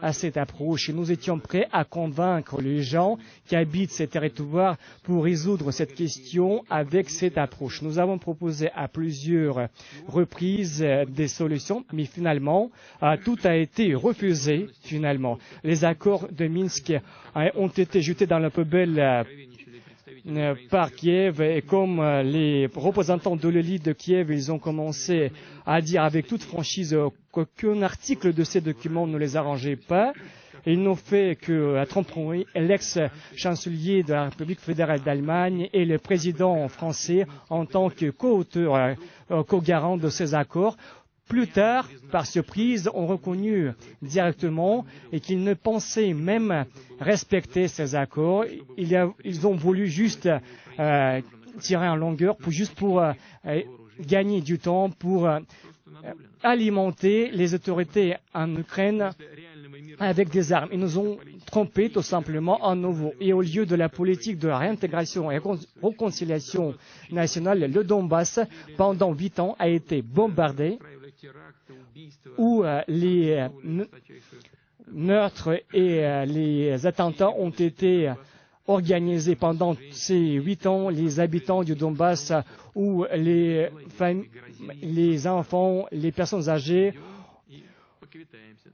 à cette approche et nous étions prêts à convaincre les gens qui habitent ces territoires pour résoudre cette question avec cette approche. Nous avons proposé à plusieurs reprises des solutions, mais finalement, tout a été refusé, finalement. Les accords de Minsk ont été jetés dans la poubelle par Kiev et comme les représentants de l'élite de Kiev, ils ont commencé à dire avec toute franchise qu'aucun article de ces documents ne les arrangeait pas. Ils n'ont fait que la tromperie. L'ex-chancelier de la République fédérale d'Allemagne et le président français en tant que co-auteur, co-garant de ces accords. Plus tard, par surprise, ont reconnu directement et qu'ils ne pensaient même respecter ces accords. Ils ont voulu juste tirer en longueur pour gagner du temps, pour alimenter les autorités en Ukraine avec des armes. Ils nous ont trompés tout simplement à nouveau. Et au lieu de la politique de réintégration et réconciliation nationale, le Donbass, pendant 8 ans, a été bombardé, où les meurtres et les attentats ont été organisés pendant ces 8 ans. Les habitants du Donbass, où les enfants, les personnes âgées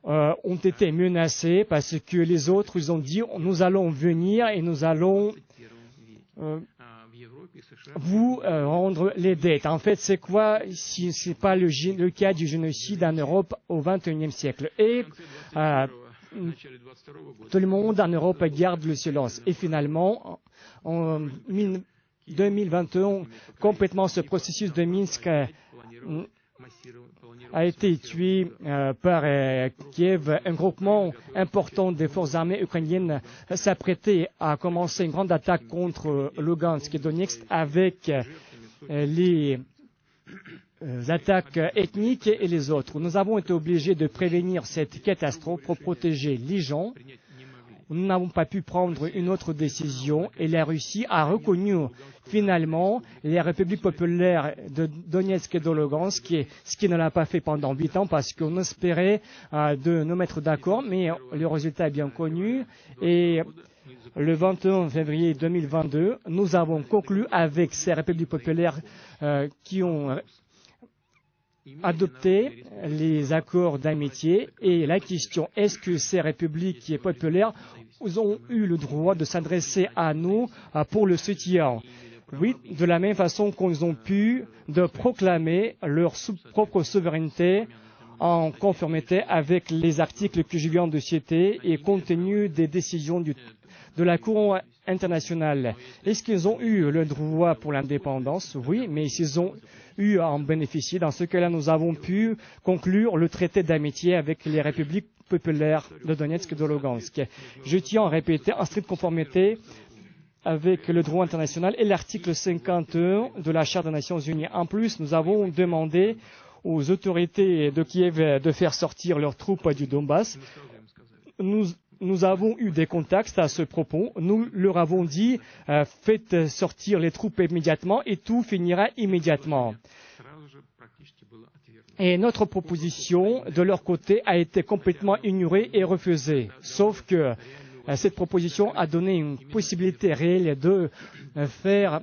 ont été menacés parce que les autres, ils ont dit nous allons venir et nous allons vous rendre les dettes. En fait, c'est quoi si ce n'est pas le cas du génocide en Europe au XXIe siècle? Et tout le monde en Europe garde le silence. Et finalement, en 2021, complètement ce processus de Minsk a été tué par Kiev. Un groupement important des forces armées ukrainiennes s'apprêtait à commencer une grande attaque contre Lugansk et Donetsk avec les attaques ethniques et les autres. Nous avons été obligés de prévenir cette catastrophe pour protéger les gens. Nous n'avons pas pu prendre une autre décision et la Russie a reconnu finalement les républiques populaires de Donetsk et de Lugansk, ce qui ne l'a pas fait pendant 8 ans parce qu'on espérait de nous mettre d'accord, mais le résultat est bien connu. Et le 21 février 2022, nous avons conclu avec ces républiques populaires qui ont adopté les accords d'amitié et la question est-ce que ces républiques populaires ont eu le droit de s'adresser à nous pour le soutien? Oui, de la même façon qu'ils ont pu de proclamer leur propre souveraineté en conformité avec les articles que je viens de citer et compte tenu des décisions de la Cour internationale. Est-ce qu'ils ont eu le droit pour l'indépendance? Oui, mais s'ils ont eu à en bénéficier, dans ce cas-là, nous avons pu conclure le traité d'amitié avec les républiques populaires de Donetsk et de Lugansk. Je tiens à répéter, en stricte conformité avec le droit international et l'article 51 de la Charte des Nations Unies. En plus, nous avons demandé aux autorités de Kiev de faire sortir leurs troupes du Donbass. Nous avons eu des contacts à ce propos. Nous leur avons dit faites sortir les troupes immédiatement et tout finira immédiatement. Et notre proposition, de leur côté, a été complètement ignorée et refusée. Sauf que cette proposition a donné une possibilité réelle de faire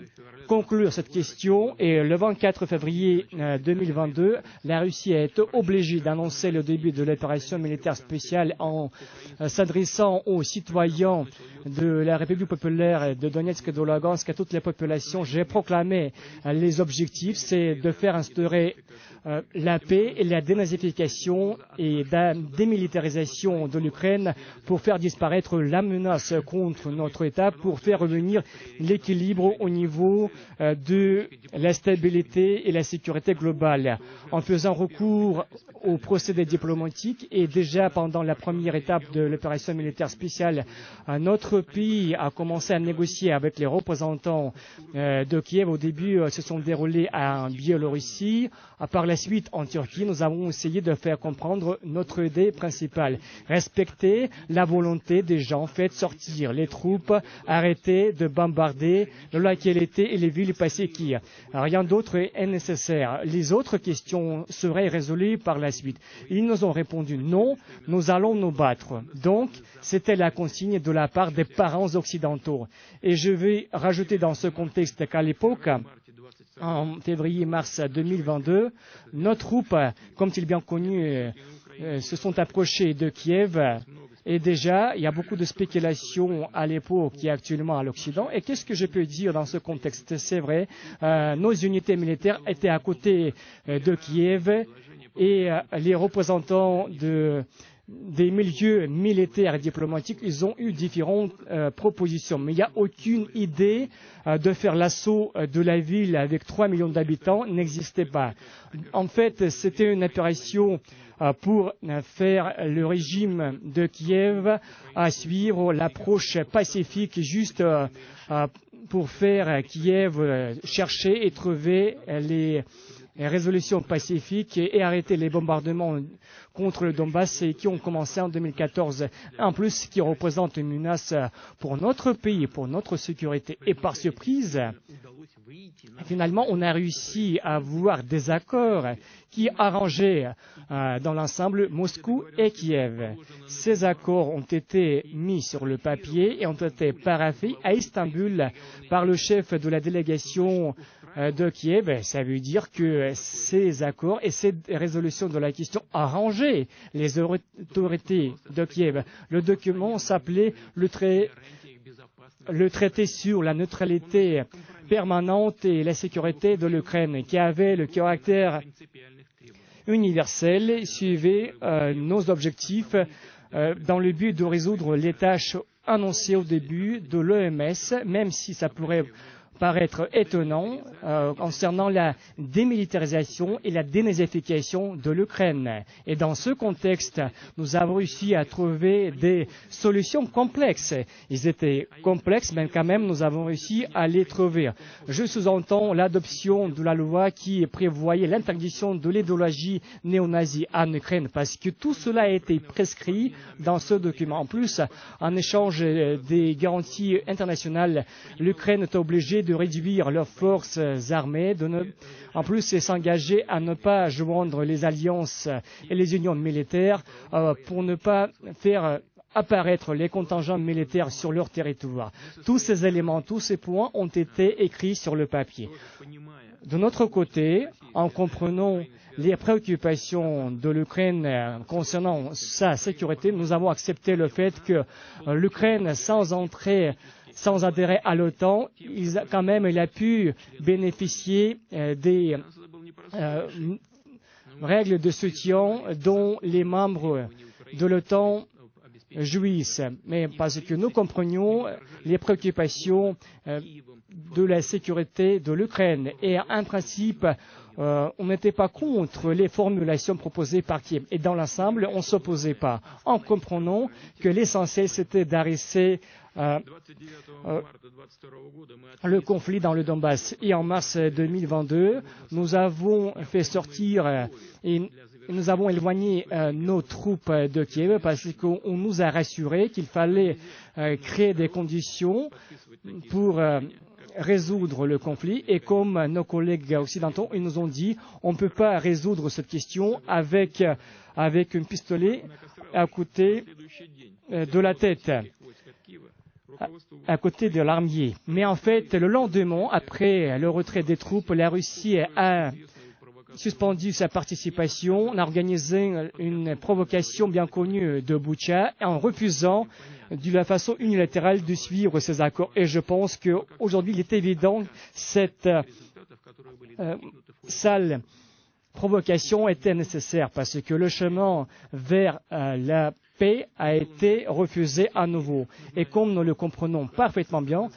conclure cette question, et le 24 février 2022, la Russie a été obligée d'annoncer le début de l'opération militaire spéciale en s'adressant aux citoyens de la République populaire de Donetsk et de Lugansk, à toutes les populations. J'ai proclamé les objectifs, c'est de faire instaurer la paix et la dénazification et la démilitarisation de l'Ukraine pour faire disparaître la menace contre notre État, pour faire revenir l'équilibre au niveau de la stabilité et la sécurité globale, en faisant recours aux procédés diplomatiques. Et déjà pendant la première étape de l'opération militaire spéciale, notre pays a commencé à négocier avec les représentants de Kiev. Au début, se sont déroulés en Biélorussie. Par la suite, en Turquie, nous avons essayé de faire comprendre notre idée principale. Respecter la volonté des gens, faites sortir les troupes, arrêtez de bombarder la localité et les villes pacifiques. Rien d'autre est nécessaire. Les autres questions seraient résolues par la suite. Ils nous ont répondu non, nous allons nous battre. Donc, c'était la consigne de la part des parents occidentaux. Et je vais rajouter dans ce contexte qu'à l'époque, en février-mars 2022, nos troupes, comme il est bien connu, se sont approchées de Kiev. Et déjà, il y a beaucoup de spéculations à l'époque qui est actuellement à l'Occident. Et qu'est-ce que je peux dire dans ce contexte? C'est vrai, nos unités militaires étaient à côté de Kiev et les représentants des milieux militaires et diplomatiques, ils ont eu différentes propositions. Mais il n'y a aucune idée de faire l'assaut de la ville avec 3 millions d'habitants, n'existait pas. En fait, c'était une opération pour faire le régime de Kiev à suivre l'approche pacifique, juste pour faire Kiev chercher et trouver les résolutions pacifiques et arrêter les bombardements contre le Donbass qui ont commencé en 2014. En plus, qui représente une menace pour notre pays, pour notre sécurité. Et par surprise, finalement, on a réussi à avoir des accords qui arrangeaient dans l'ensemble Moscou et Kiev. Ces accords ont été mis sur le papier et ont été paraphés à Istanbul par le chef de la délégation de Kiev. Ça veut dire que ces accords et ces résolutions de la question arrangeaient les autorités de Kiev. Le document s'appelait le traité sur la neutralité permanente et la sécurité de l'Ukraine, qui avait le caractère universel, suivait nos objectifs dans le but de résoudre les tâches annoncées au début de l'OMS, même si ça pourrait paraître étonnant concernant la démilitarisation et la dénazification de l'Ukraine. Et dans ce contexte, nous avons réussi à trouver des solutions complexes. Ils étaient complexes, mais quand même, nous avons réussi à les trouver. Je sous-entends l'adoption de la loi qui prévoyait l'interdiction de l'idéologie néo-nazie en Ukraine, parce que tout cela a été prescrit dans ce document. En plus, en échange des garanties internationales, l'Ukraine est obligée de réduire leurs forces armées, en plus s'engager à ne pas joindre les alliances et les unions militaires pour ne pas faire apparaître les contingents militaires sur leur territoire. Tous ces éléments, tous ces points ont été écrits sur le papier. De notre côté, en comprenant les préoccupations de l'Ukraine concernant sa sécurité, nous avons accepté le fait que l'Ukraine, sans adhérer à l'OTAN, il a pu bénéficier des règles de soutien dont les membres de l'OTAN jouissent. Mais parce que nous comprenions les préoccupations de la sécurité de l'Ukraine. Et en principe, on n'était pas contre les formulations proposées par Kiev. Et dans l'ensemble, on ne s'opposait pas, en comprenant que l'essentiel, c'était d'arrêter le conflit dans le Donbass. Et en mars 2022, nous avons fait sortir et nous avons éloigné nos troupes de Kiev parce qu'on nous a rassuré qu'il fallait créer des conditions pour résoudre le conflit. Et comme nos collègues occidentaux, ils nous ont dit, on ne peut pas résoudre cette question avec un pistolet à côté de la tête. à côté de l'armée. Mais en fait, le lendemain, après le retrait des troupes, la Russie a suspendu sa participation, on a organisé une provocation bien connue de Boutcha en refusant de la façon unilatérale de suivre ces accords. Et je pense qu'aujourd'hui, il est évident que cette sale provocation était nécessaire parce que le chemin vers la paix a été refusé à nouveau. Et comme nous le comprenons parfaitement bien,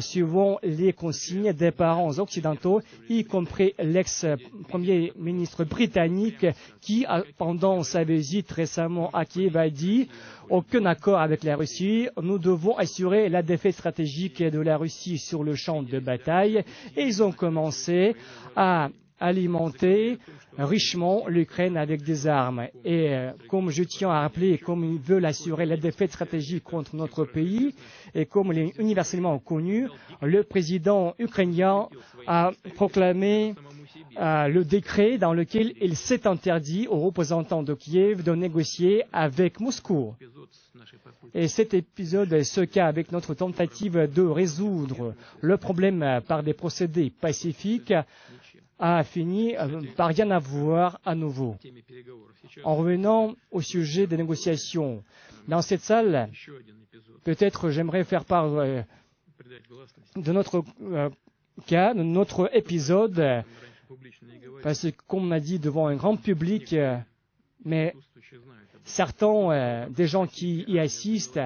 suivant les consignes des parents occidentaux, y compris l'ex-premier ministre britannique qui, pendant sa visite récemment à Kiev, a dit aucun accord avec la Russie, nous devons assurer la défaite stratégique de la Russie sur le champ de bataille. Et ils ont commencé à alimenter richement l'Ukraine avec des armes. Et comme je tiens à rappeler, comme ils veulent assurer la défaite stratégique contre notre pays, et comme il est universellement connu, le président ukrainien a proclamé le décret dans lequel il s'est interdit aux représentants de Kiev de négocier avec Moscou. Et cet épisode est ce cas avec notre tentative de résoudre le problème par des procédés pacifiques a fini par rien avoir à nouveau. En revenant au sujet des négociations, dans cette salle, peut-être j'aimerais faire part de notre cas, de notre épisode, parce que comme on a dit devant un grand public, mais certains des gens qui y assistent,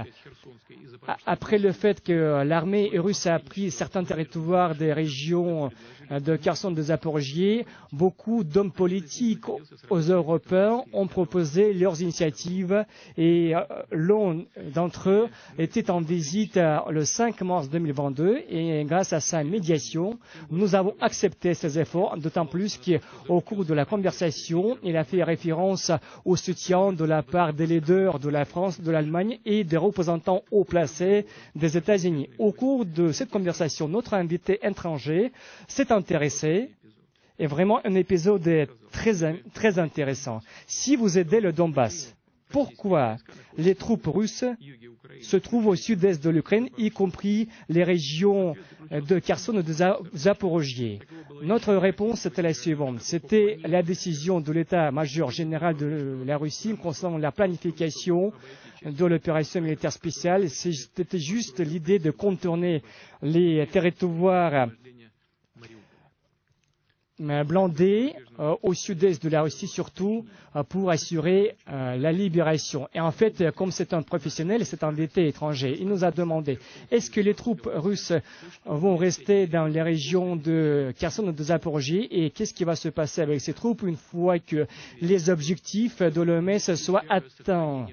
après le fait que l'armée russe a pris certains territoires des régions de Kherson, de Zaporogie, beaucoup d'hommes politiques aux Européens ont proposé leurs initiatives et l'un d'entre eux était en visite le 5 mars 2022 et grâce à sa médiation, nous avons accepté ces efforts, d'autant plus qu'au cours de la conversation, il a fait référence au soutien de la part des leaders de la France, de l'Allemagne et des représentants haut placés des États-Unis. Au cours de cette conversation, notre invité étranger s'est intéressé et vraiment un épisode très intéressant. Si vous aidez le Donbass, pourquoi les troupes russes se trouvent au sud-est de l'Ukraine, y compris les régions de Kherson et de Zaporogie? Notre réponse était la suivante. C'était la décision de l'état-major général de la Russie concernant la planification de l'opération militaire spéciale. C'était juste l'idée de contourner les territoires blindés au sud-est de la Russie, surtout pour assurer la libération. Et en fait, comme c'est un professionnel, c'est un invité étranger, il nous a demandé est-ce que les troupes russes vont rester dans les régions de Kherson et de Zaporogie et qu'est-ce qui va se passer avec ces troupes une fois que les objectifs de l'OMS soient atteints?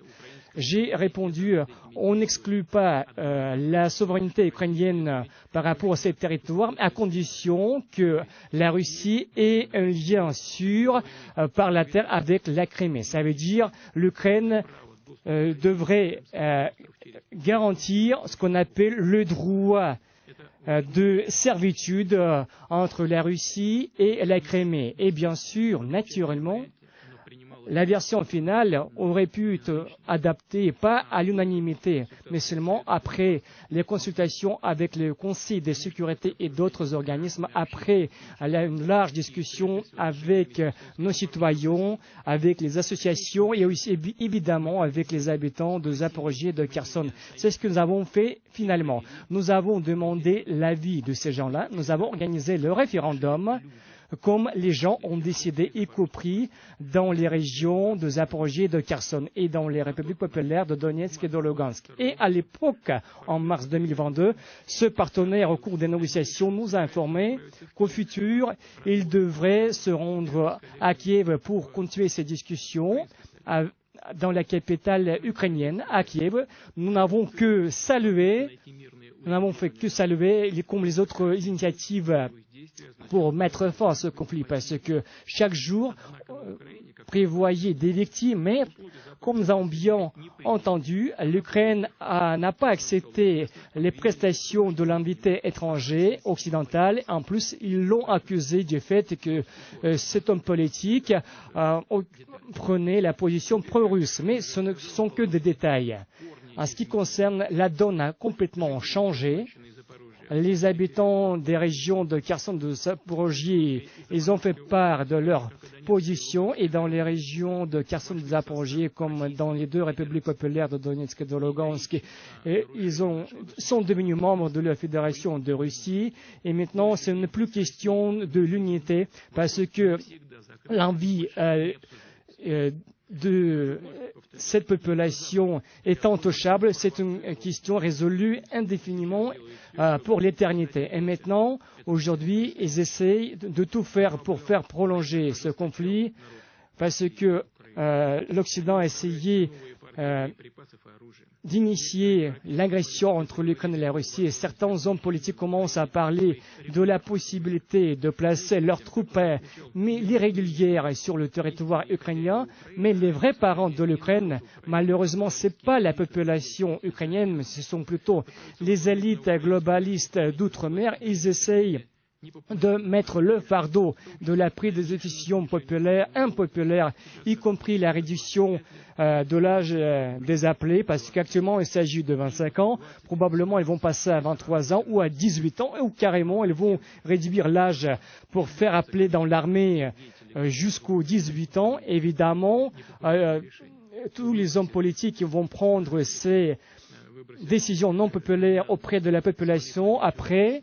J'ai répondu, on n'exclut pas la souveraineté ukrainienne par rapport à ces territoires, à condition que la Russie ait un lien sûr par la terre avec la Crimée. Ça veut dire l'Ukraine devrait garantir ce qu'on appelle le droit de servitude entre la Russie et la Crimée. Et bien sûr, naturellement, la version finale aurait pu être adaptée, pas à l'unanimité, mais seulement après les consultations avec le Conseil de sécurité et d'autres organismes, après une large discussion avec nos citoyens, avec les associations et aussi évidemment avec les habitants de Zaporogie et de Kherson. C'est ce que nous avons fait finalement. Nous avons demandé l'avis de ces gens-là, nous avons organisé le référendum, comme les gens ont décidé, y compris dans les régions de Zaporogie et de Kherson et dans les républiques populaires de Donetsk et de Lugansk. Et à l'époque, en mars 2022, ce partenaire, au cours des négociations, nous a informé qu'au futur, il devrait se rendre à Kiev pour continuer ces discussions dans la capitale ukrainienne, à Kiev. Nous n'avons que salué, comme les autres initiatives pour mettre fin à ce conflit, parce que chaque jour prévoyait des victimes, mais comme nous avons bien entendu, l'Ukraine n'a pas accepté les prestations de l'invité étranger occidental. En plus, ils l'ont accusé du fait que cet homme politique prenait la position pro-russe. Mais ce ne sont que des détails. En ce qui concerne, la donne a complètement changé. Les habitants des régions de Kherson, de Zaporogie, ils ont fait part de leur position, et dans les régions de Kherson, de Zaporogie, comme dans les deux républiques populaires de Donetsk et de Lugansk, ils sont devenus membres de la Fédération de Russie, et maintenant ce n'est plus question de l'unité, parce que l'envie de cette population est intouchable. C'est une question résolue indéfiniment pour l'éternité. Et maintenant, aujourd'hui, ils essayent de tout faire pour faire prolonger ce conflit, parce que l'Occident a essayé d'initier l'agression entre l'Ukraine et la Russie, et certains hommes politiques commencent à parler de la possibilité de placer leurs troupes irrégulières sur le territoire ukrainien, mais les vrais parents de l'Ukraine, malheureusement, ce n'est pas la population ukrainienne, mais ce sont plutôt les élites globalistes d'outre-mer. Ils essayent de mettre le fardeau de la prise des décisions populaires, impopulaires, y compris la réduction de l'âge des appelés, parce qu'actuellement il s'agit de 25 ans, probablement ils vont passer à 23 ans ou à 18 ans, ou carrément ils vont réduire l'âge pour faire appeler dans l'armée jusqu'aux 18 ans. Évidemment, tous les hommes politiques vont prendre ces décisions non populaires auprès de la population. Après,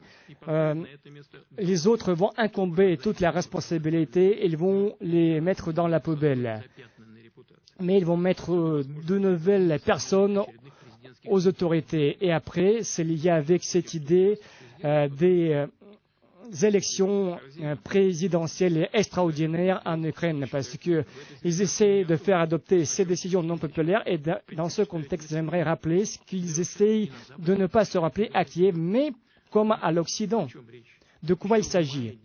les autres vont incomber toute la responsabilité, ils vont les mettre dans la poubelle. Mais ils vont mettre de nouvelles personnes aux autorités. Et après, c'est lié avec cette idée des élections présidentielles extraordinaires en Ukraine, parce qu'ils essaient de faire adopter ces décisions non populaires. Et dans ce contexte, j'aimerais rappeler qu'ils essayent de ne pas se rappeler à Kiev, mais comme à l'Occident. De quoi il s'agit?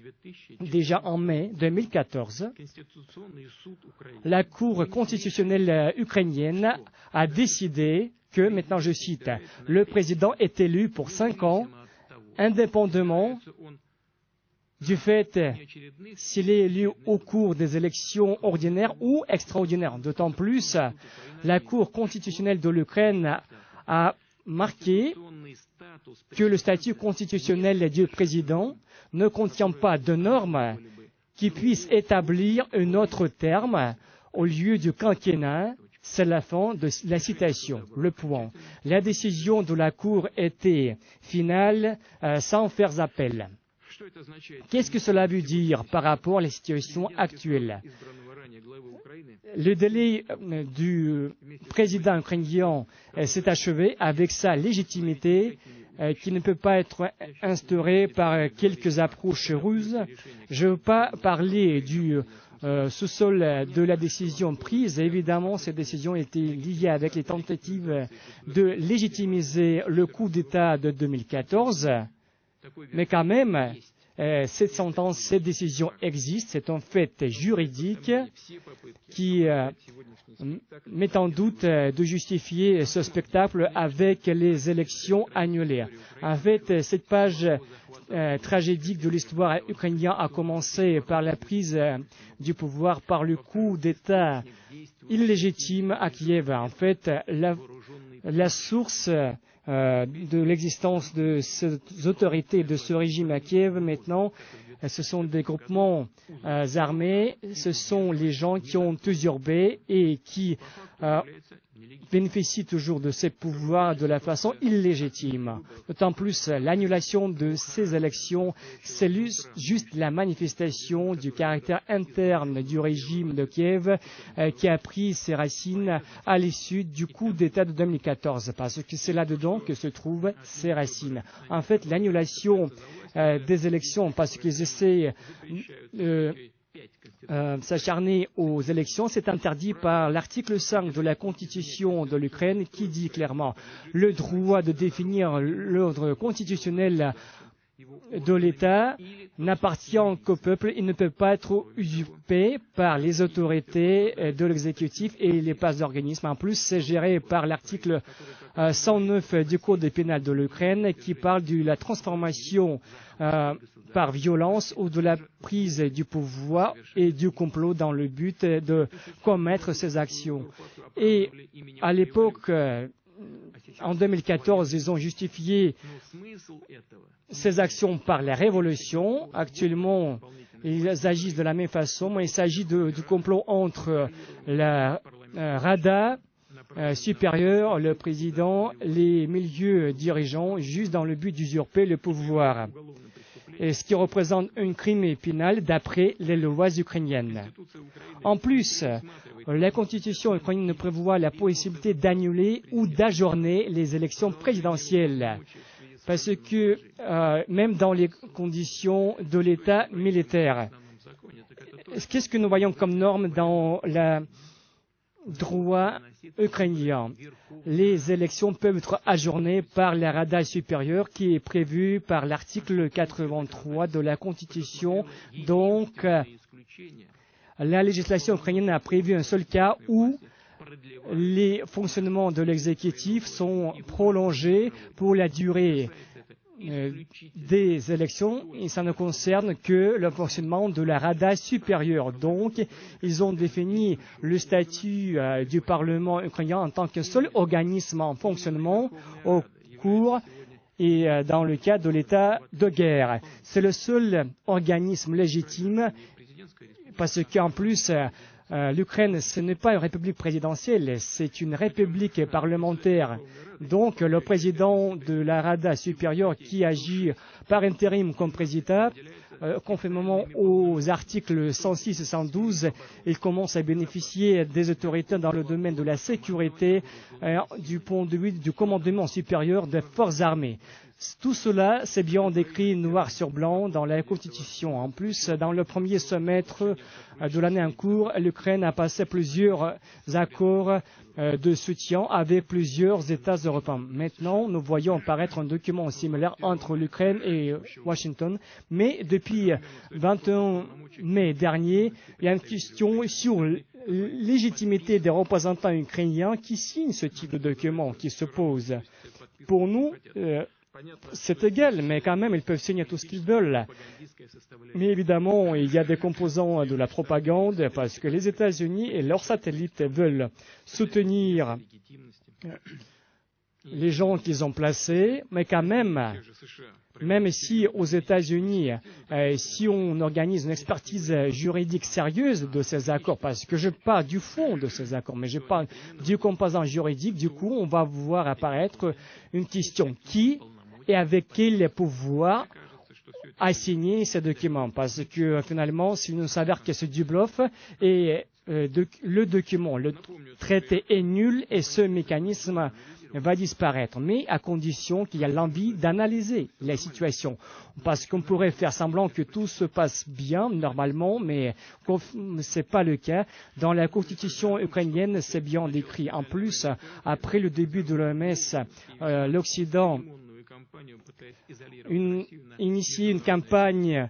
Déjà en mai 2014, la Cour constitutionnelle ukrainienne a décidé que, maintenant je cite, le président est élu pour 5 ans, indépendamment du fait s'il est élu au cours des élections ordinaires ou extraordinaires. D'autant plus, la Cour constitutionnelle de l'Ukraine a marqué que le statut constitutionnel du président ne contient pas de normes qui puissent établir un autre terme au lieu du quinquennat. C'est la fin de la citation, le point. La décision de la Cour était finale sans faire appel. Qu'est-ce que cela veut dire par rapport à la situation actuelle? Le délai du président ukrainien s'est achevé avec sa légitimité qui ne peut pas être instaurée par quelques approches russes. Je ne veux pas parler du sous-sol de la décision prise. Évidemment, cette décision était liée avec les tentatives de légitimiser le coup d'État de 2014. Mais quand même, cette sentence, cette décision existe, c'est un fait juridique qui met en doute de justifier ce spectacle avec les élections annulées. En fait, cette page tragédique de l'histoire ukrainienne a commencé par la prise du pouvoir par le coup d'État illégitime à Kiev. En fait, la source de l'existence de ces autorités, de ce régime à Kiev maintenant, ce sont des groupements armés, ce sont les gens qui ont usurpé et qui bénéficient toujours de ces pouvoirs de la façon illégitime. D'autant plus, l'annulation de ces élections, c'est juste la manifestation du caractère interne du régime de Kiev qui a pris ses racines à l'issue du coup d'État de 2014, parce que c'est là-dedans que se trouvent ses racines. En fait, l'annulation des élections, parce qu'ils essaient s'acharner aux élections, c'est interdit par l'article 5 de la Constitution de l'Ukraine qui dit clairement le droit de définir l'ordre constitutionnel de l'État n'appartient qu'au peuple, il ne peut pas être usurpé par les autorités de l'exécutif et les pas d'organismes. En plus, c'est géré par l'article 109 du Code pénal de l'Ukraine qui parle de la transformation par violence ou de la prise du pouvoir et du complot dans le but de commettre ces actions. Et à l'époque En 2014, ils ont justifié ces actions par la révolution. Actuellement, ils agissent de la même façon, mais il s'agit du complot entre la Rada supérieure, le président, les milieux dirigeants, juste dans le but d'usurper le pouvoir. Et ce qui représente un crime pénal d'après les lois ukrainiennes. En plus, la constitution ukrainienne prévoit la possibilité d'annuler ou d'ajourner les élections présidentielles. Parce que même dans les conditions de l'État militaire, qu'est-ce que nous voyons comme norme dans le droit ukrainien? Les élections peuvent être ajournées par la Rada supérieure qui est prévue par l'article 83 de la Constitution. Donc, la législation ukrainienne a prévu un seul cas où les fonctionnements de l'exécutif sont prolongés pour la durée des élections et ça ne concerne que le fonctionnement de la Rada supérieure. Donc, ils ont défini le statut du Parlement ukrainien en tant que seul organisme en fonctionnement au cours et dans le cadre de l'état de guerre. C'est le seul organisme légitime parce qu'en plus, l'Ukraine, ce n'est pas une république présidentielle, c'est une république parlementaire. Donc, le président de la Rada supérieure qui agit par intérim comme président, conformément aux articles 106 et 112, il commence à bénéficier des autorités dans le domaine de la sécurité du point de vue du commandement supérieur des forces armées. Tout cela, c'est bien décrit noir sur blanc dans la Constitution. En plus, dans le premier semestre de l'année en cours, l'Ukraine a passé plusieurs accords de soutien avec plusieurs États européens. Maintenant, nous voyons apparaître un document similaire entre l'Ukraine et Washington, mais depuis 21 mai dernier, il y a une question sur la légitimité des représentants ukrainiens qui signent ce type de document qui se pose. Pour nous, c'est égal, mais quand même, ils peuvent signer tout ce qu'ils veulent. Mais évidemment, il y a des composants de la propagande parce que les États-Unis et leurs satellites veulent soutenir les gens qu'ils ont placés, mais quand même si aux États-Unis, si on organise une expertise juridique sérieuse de ces accords, parce que je parle du fond de ces accords, mais je parle du composant juridique, du coup, on va voir apparaître une question qui et avec quel pouvoir a signé ces documents. Parce que finalement, s'il nous s'avère que c'est du bluff et le document, le traité est nul et ce mécanisme va disparaître, mais à condition qu'il y ait l'envie d'analyser la situation. Parce qu'on pourrait faire semblant que tout se passe bien, normalement, mais ce n'est pas le cas. Dans la constitution ukrainienne, c'est bien décrit. En plus, après le début de l'OMS, l'Occident initier une campagne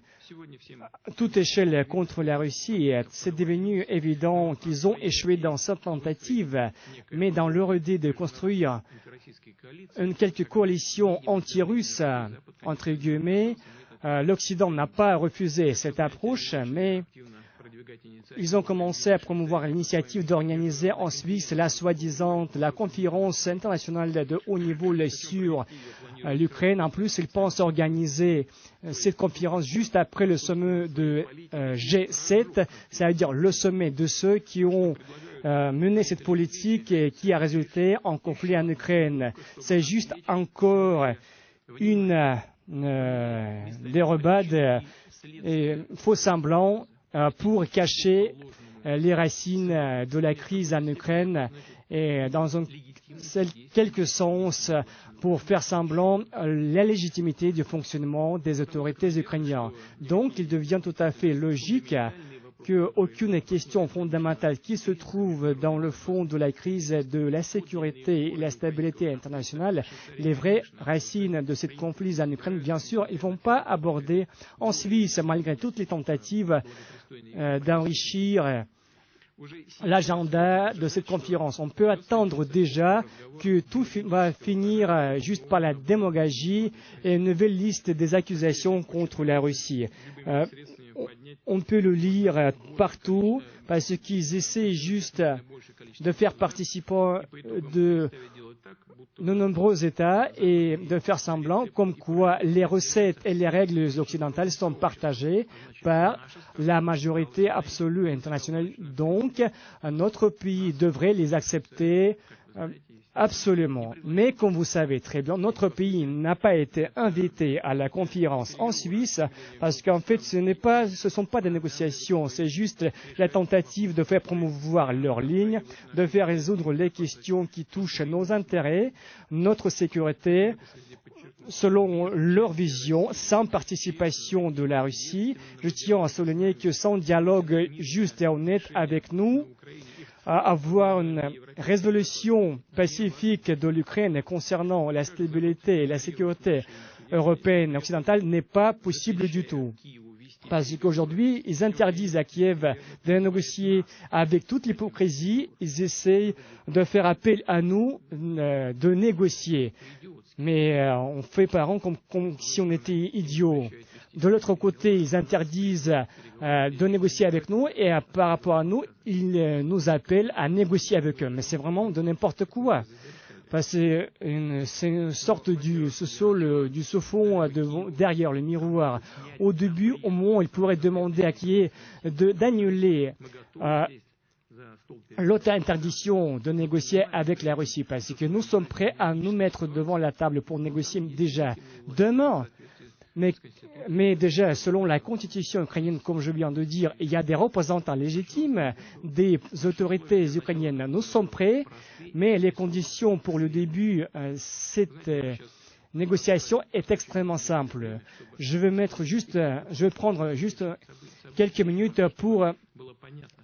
à toute échelle contre la Russie. C'est devenu évident qu'ils ont échoué dans cette tentative, mais dans leur idée de construire quelque coalition anti-russe, entre guillemets, l'Occident n'a pas refusé cette approche, mais ils ont commencé à promouvoir l'initiative d'organiser en Suisse la soi-disant la conférence internationale de haut niveau sur l'Ukraine. En plus, ils pensent organiser cette conférence juste après le sommet de G7, c'est-à-dire le sommet de ceux qui ont mené cette politique et qui a résulté en conflit en Ukraine. C'est juste encore une dérobade et faux semblant pour cacher les racines de la crise en Ukraine et dans un quelque sens pour faire semblant la légitimité du fonctionnement des autorités ukrainiennes. Donc, il devient tout à fait logique qu'aucune question fondamentale qui se trouve dans le fond de la crise de la sécurité et la stabilité internationale, les vraies racines de ce conflit en Ukraine, bien sûr, ils ne vont pas aborder en Suisse, malgré toutes les tentatives d'enrichir l'agenda de cette conférence. On peut attendre déjà que tout va finir juste par la démagogie et une nouvelle liste des accusations contre la Russie. on peut le lire partout parce qu'ils essaient juste de faire participer de nombreux États et de faire semblant comme quoi les recettes et les règles occidentales sont partagées par la majorité absolue internationale. Donc, notre pays devrait les accepter absolument. Mais comme vous savez très bien, notre pays n'a pas été invité à la conférence en Suisse parce qu'en fait, ce ne sont pas des négociations, c'est juste la tentative de faire promouvoir leur ligne, de faire résoudre les questions qui touchent nos intérêts, notre sécurité, selon leur vision, sans participation de la Russie. Je tiens à souligner que sans dialogue juste et honnête avec nous, avoir une résolution pacifique de l'Ukraine concernant la stabilité et la sécurité européenne et occidentale n'est pas possible du tout. Parce qu'aujourd'hui, ils interdisent à Kiev de négocier avec toute l'hypocrisie. Ils essayent de faire appel à nous de négocier. Mais on fait parents comme si on était idiots. De l'autre côté, ils interdisent de négocier avec nous et par rapport à nous, ils nous appellent à négocier avec eux. Mais c'est vraiment de n'importe quoi. C'est une sorte du fond derrière le miroir. Au début, au moment où ils pourraient demander à Kiev d'annuler l'interdiction de négocier avec la Russie, parce que nous sommes prêts à nous mettre devant la table pour négocier déjà demain. Mais déjà, selon la constitution ukrainienne, comme je viens de dire, il y a des représentants légitimes des autorités ukrainiennes. Nous sommes prêts, mais les conditions pour le début, cette négociation est extrêmement simple. Je vais prendre juste quelques minutes pour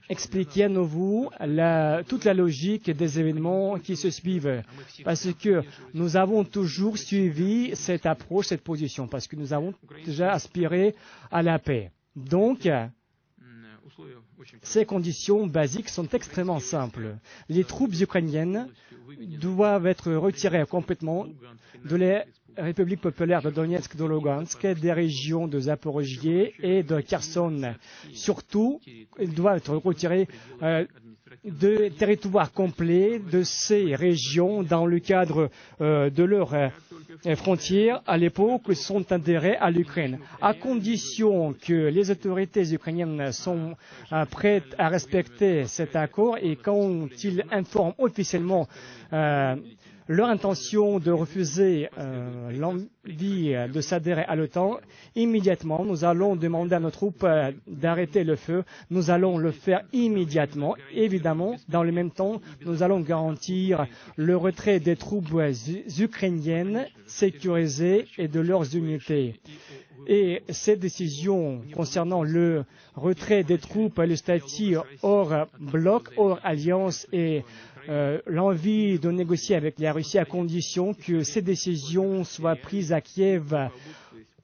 expliquer à nouveau toute la logique des événements qui se suivent. Parce que nous avons toujours suivi cette approche, cette position, parce que nous avons déjà aspiré à la paix. Donc, ces conditions basiques sont extrêmement simples. Les troupes ukrainiennes doivent être retirées complètement de la République populaire de Donetsk, de Lugansk, des régions de Zaporožie et de Kherson. Surtout, ils doivent être retirés de territoires complets de ces régions dans le cadre de leurs frontières à l'époque sont adhérées à l'Ukraine, à condition que les autorités ukrainiennes sont prêtes à respecter cet accord et quand ils informent officiellement leur intention de refuser l'envie de s'adhérer à l'OTAN, immédiatement, nous allons demander à nos troupes d'arrêter le feu. Nous allons le faire immédiatement. Évidemment, dans le même temps, nous allons garantir le retrait des troupes ukrainiennes sécurisées et de leurs unités. Et cette décision concernant le retrait des troupes et le statut hors bloc, hors alliance et l'envie de négocier avec la Russie à condition que ces décisions soient prises à Kiev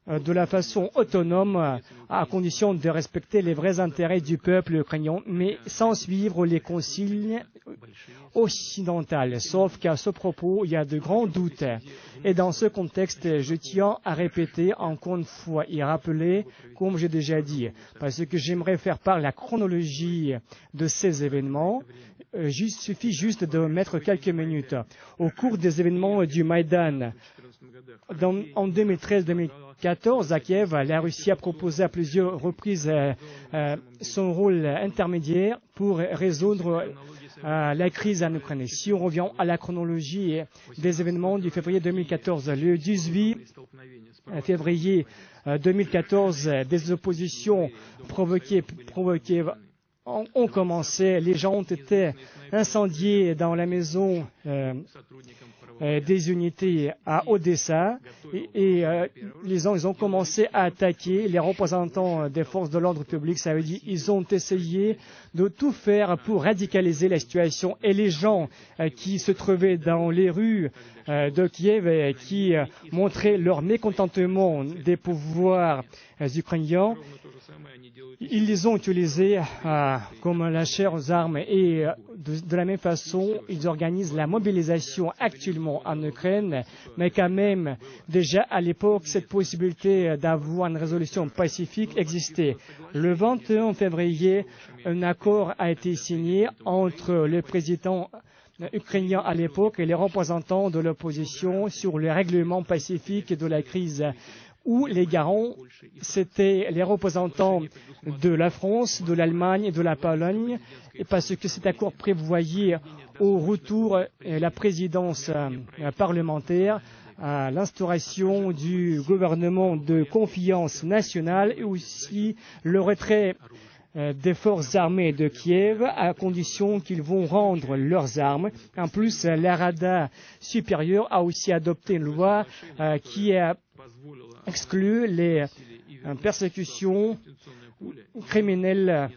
de la façon autonome, à condition de respecter les vrais intérêts du peuple ukrainien, mais sans suivre les consignes occidentales. Sauf qu'à ce propos, il y a de grands doutes. Et dans ce contexte, je tiens à répéter encore une fois et rappeler, comme j'ai déjà dit, parce que j'aimerais faire part de la chronologie de ces événements. Il suffit juste de mettre quelques minutes. Au cours des événements du Maïdan, en 2013-2014, à Kiev, la Russie a proposé à plusieurs reprises son rôle intermédiaire pour résoudre la crise en Ukraine. Si on revient à la chronologie des événements du février 2014, le 18 février 2014, des oppositions provoquées ont commencé. Les gens ont été incendiés dans la maison des unités à Odessa et les gens ils ont commencé à attaquer les représentants des forces de l'ordre public. Ça veut dire ils ont essayé de tout faire pour radicaliser la situation et les gens qui se trouvaient dans les rues de Kiev et qui montraient leur mécontentement des pouvoirs ukrainiens, ils les ont utilisés comme la chair aux armes et de la même façon, ils organisent la mobilisation actuellement en Ukraine, mais quand même, déjà à l'époque, cette possibilité d'avoir une résolution pacifique existait. Le 21 février, un accord a été signé entre le président ukrainien à l'époque et les représentants de l'opposition sur le règlement pacifique de la crise, où les garants, c'était les représentants de la France, de l'Allemagne et de la Pologne, parce que cet accord prévoyait au retour la présidence parlementaire, à l'instauration du gouvernement de confiance nationale et aussi le retrait des forces armées de Kiev à condition qu'ils vont rendre leurs armes. En plus, la Rada supérieure a aussi adopté une loi qui a exclu les persécutions criminelles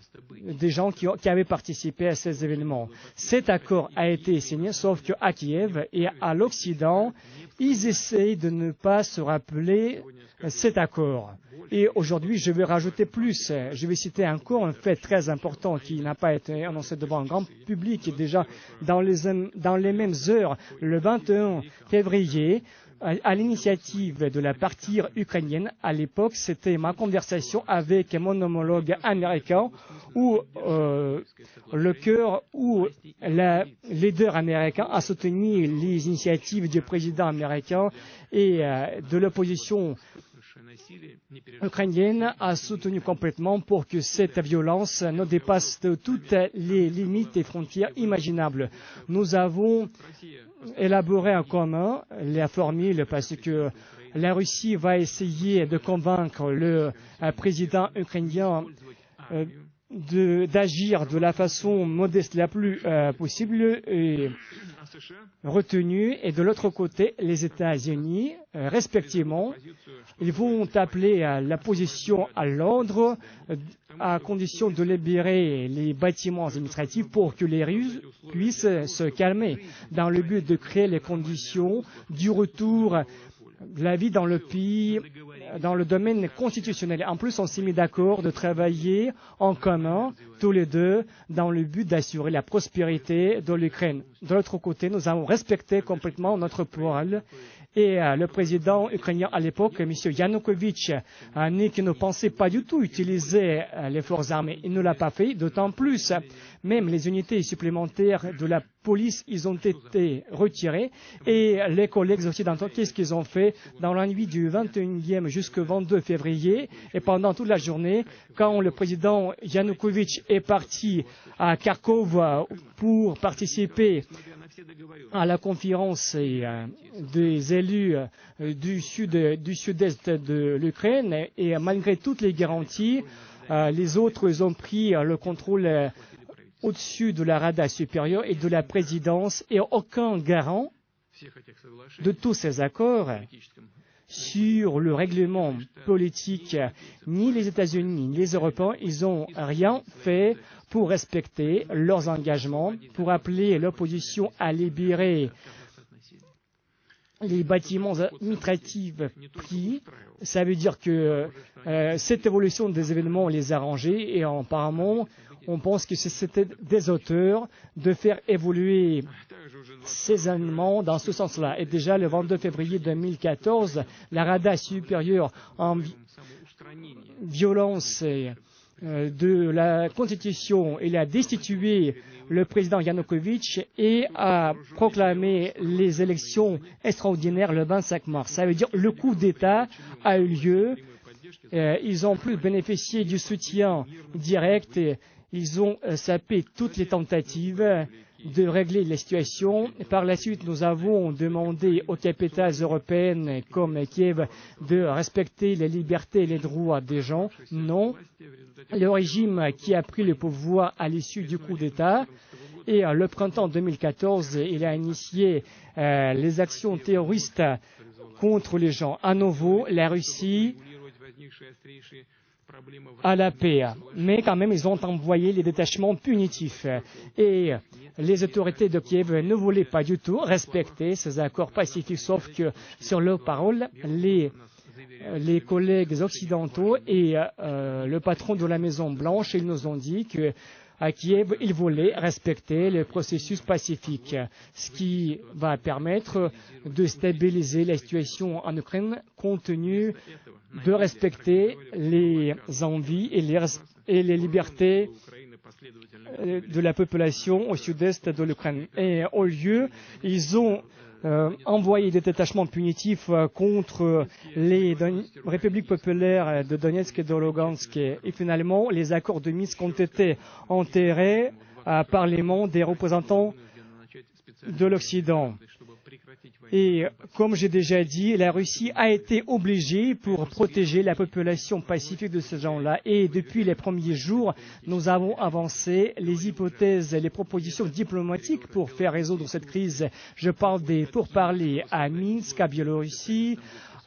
des gens qui avaient participé à ces événements. Cet accord a été signé, sauf qu'à Kiev et à l'Occident, ils essayent de ne pas se rappeler cet accord. Et aujourd'hui, je vais rajouter plus. Je vais citer encore un fait très important qui n'a pas été annoncé devant un grand public. Et déjà, dans les mêmes heures, le 21 février, à l'initiative de la partie ukrainienne, à l'époque, c'était ma conversation avec mon homologue américain, où le cœur, où le leader américain a soutenu les initiatives du président américain et de l'opposition ukrainienne a soutenu complètement pour que cette violence ne dépasse toutes les limites et frontières imaginables. Nous avons élaboré en commun la formule parce que la Russie va essayer de convaincre le président ukrainien d'agir de la façon modeste la plus possible et retenue. Et de l'autre côté, les États-Unis, respectivement, ils vont appeler à la position à l'ordre à condition de libérer les bâtiments administratifs pour que les Russes puissent se calmer dans le but de créer les conditions du retour de la vie dans le pays, dans le domaine constitutionnel. En plus, on s'est mis d'accord de travailler en commun, tous les deux, dans le but d'assurer la prospérité de l'Ukraine. De l'autre côté, nous avons respecté complètement notre parole. Et le président ukrainien à l'époque, M. Yanukovych, qui ne pensait pas du tout utiliser les forces armées. Il ne l'a pas fait, d'autant plus. Même les unités supplémentaires de la police, ils ont été retirés. Et les collègues occidentaux, qu'est-ce qu'ils ont fait dans la nuit du 21e jusqu'au 22 février et pendant toute la journée, quand le président Yanukovych est parti à Kharkov pour participer à la conférence des élus du sud-est de l'Ukraine et malgré toutes les garanties, les autres ils ont pris le contrôle au-dessus de la Rada supérieure et de la présidence et aucun garant de tous ces accords sur le règlement politique, ni les États-Unis, ni les Européens, ils n'ont rien fait pour respecter leurs engagements, pour appeler l'opposition à libérer les bâtiments administratifs pris. Ça veut dire que cette évolution des événements les a arrangés et apparemment, on pense que c'était des auteurs de faire évoluer ces événements dans ce sens-là. Et déjà, le 22 février 2014, la Rada supérieure en violence de la Constitution, il a destitué le président Yanukovych et a proclamé les élections extraordinaires le 25 mars. Ça veut dire que le coup d'État a eu lieu. Ils ont pu bénéficier du soutien direct. Ils ont sapé toutes les tentatives de régler la situation. Par la suite, nous avons demandé aux capitales européennes comme Kiev de respecter les libertés et les droits des gens. Non. Le régime qui a pris le pouvoir à l'issue du coup d'État et le printemps 2014, il a initié les actions terroristes contre les gens. À nouveau, la Russie à la paix. Mais quand même, ils ont envoyé les détachements punitifs. Et les autorités de Kiev ne voulaient pas du tout respecter ces accords pacifiques, sauf que sur leur parole, les collègues occidentaux et le patron de la Maison Blanche, ils nous ont dit que à Kiev, ils voulaient respecter le processus pacifique, ce qui va permettre de stabiliser la situation en Ukraine compte tenu de respecter les envies et les libertés de la population au sud-est de l'Ukraine. Et au lieu, ils ont envoyé des détachements punitifs contre les républiques populaires de Donetsk et de Lugansk. Et finalement, les accords de Minsk ont été enterrés par les mains des représentants de l'Occident. Et comme j'ai déjà dit, la Russie a été obligée pour protéger la population pacifique de ces gens-là. Et depuis les premiers jours, nous avons avancé les hypothèses et les propositions diplomatiques pour faire résoudre cette crise. Je parle des pourparlers à Minsk, à Biélorussie,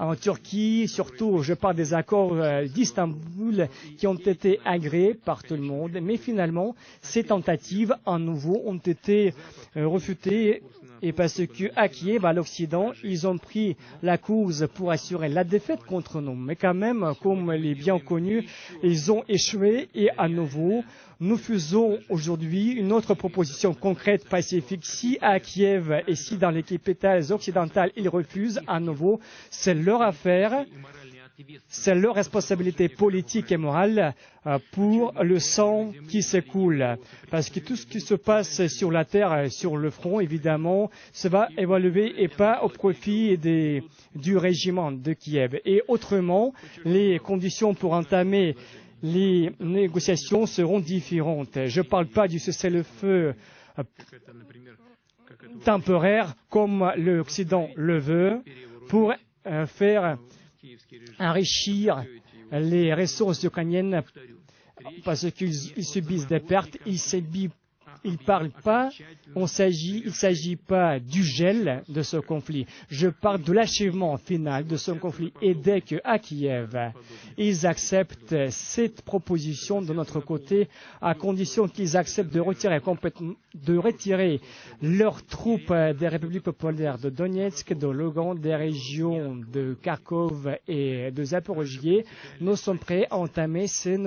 en Turquie, surtout, je parle des accords d'Istanbul qui ont été agréés par tout le monde. Mais finalement, ces tentatives, à nouveau, ont été refutées. Et parce qu'à Kiev, à l'Occident, ils ont pris la cause pour assurer la défaite contre nous. Mais quand même, comme il est bien connu, ils ont échoué. Et à nouveau, nous faisons aujourd'hui une autre proposition concrète, pacifique. Si à Kiev et si dans les capitales occidentales, ils refusent, à nouveau, c'est leur affaire. C'est leur responsabilité politique et morale pour le sang qui s'écoule. Parce que tout ce qui se passe sur la terre, sur le front, évidemment, ça va évoluer et pas au profit du régiment de Kiev. Et autrement, les conditions pour entamer les négociations seront différentes. Je ne parle pas du cessez-le-feu temporaire comme l'Occident le veut pour faire enrichir les ressources ukrainiennes parce qu'ils subissent des pertes, ils ne parlent pas, il ne s'agit pas du gel de ce conflit. Je parle de l'achèvement final de ce conflit. Et dès qu'à Kiev, ils acceptent cette proposition de notre côté, à condition qu'ils acceptent de retirer leurs troupes des républiques populaires de Donetsk, de Lugansk, des régions de Kharkov et de Zaporogie, nous sommes prêts à entamer ces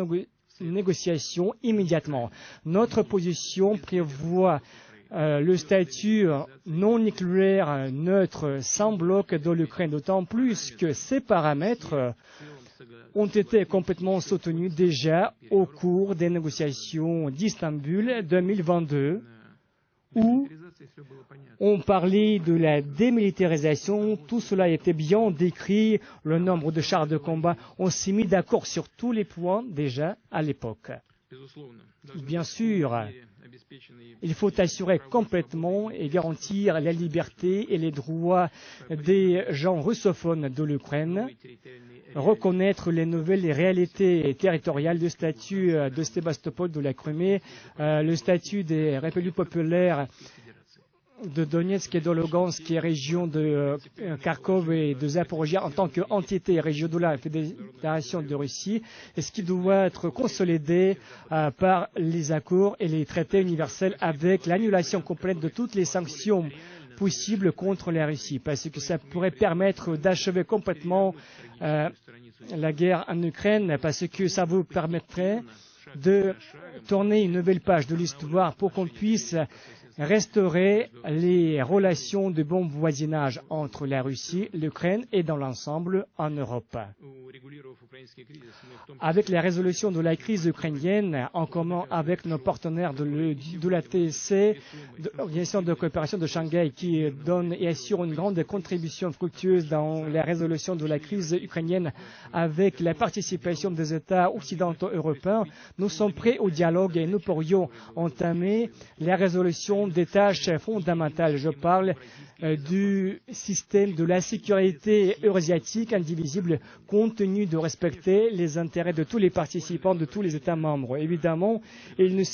négociations immédiatement. Notre position prévoit le statut non nucléaire neutre sans bloc de l'Ukraine, d'autant plus que ces paramètres ont été complètement soutenus déjà au cours des négociations d'Istanbul 2022, où on parlait de la démilitarisation, tout cela était bien décrit, le nombre de chars de combat, on s'est mis d'accord sur tous les points déjà à l'époque. Bien sûr, il faut assurer complètement et garantir la liberté et les droits des gens russophones de l'Ukraine, reconnaître les nouvelles réalités territoriales du statut de Sébastopol, de la Crimée, le statut des républiques populaires de Donetsk et de Lugansk, qui est région de Kharkov et de Zaporogie en tant qu'entité régionale de la Fédération de Russie, et ce qui doit être consolidé par les accords et les traités universels avec l'annulation complète de toutes les sanctions possibles contre la Russie, parce que ça pourrait permettre d'achever complètement la guerre en Ukraine, parce que ça vous permettrait de tourner une nouvelle page de l'histoire pour qu'on puisse restaurer les relations de bon voisinage entre la Russie, l'Ukraine et dans l'ensemble en Europe. Avec la résolution de la crise ukrainienne, en commun avec nos partenaires de la TSC, l'Organisation de coopération de Shanghai, qui donne et assure une grande contribution fructueuse dans la résolution de la crise ukrainienne, avec la participation des États occidentaux européens, nous sommes prêts au dialogue et nous pourrions entamer la résolution des tâches fondamentales. Je parle du système de la sécurité eurasiatique indivisible, compte tenu de respecter les intérêts de tous les participants, de tous les États membres. Évidemment, il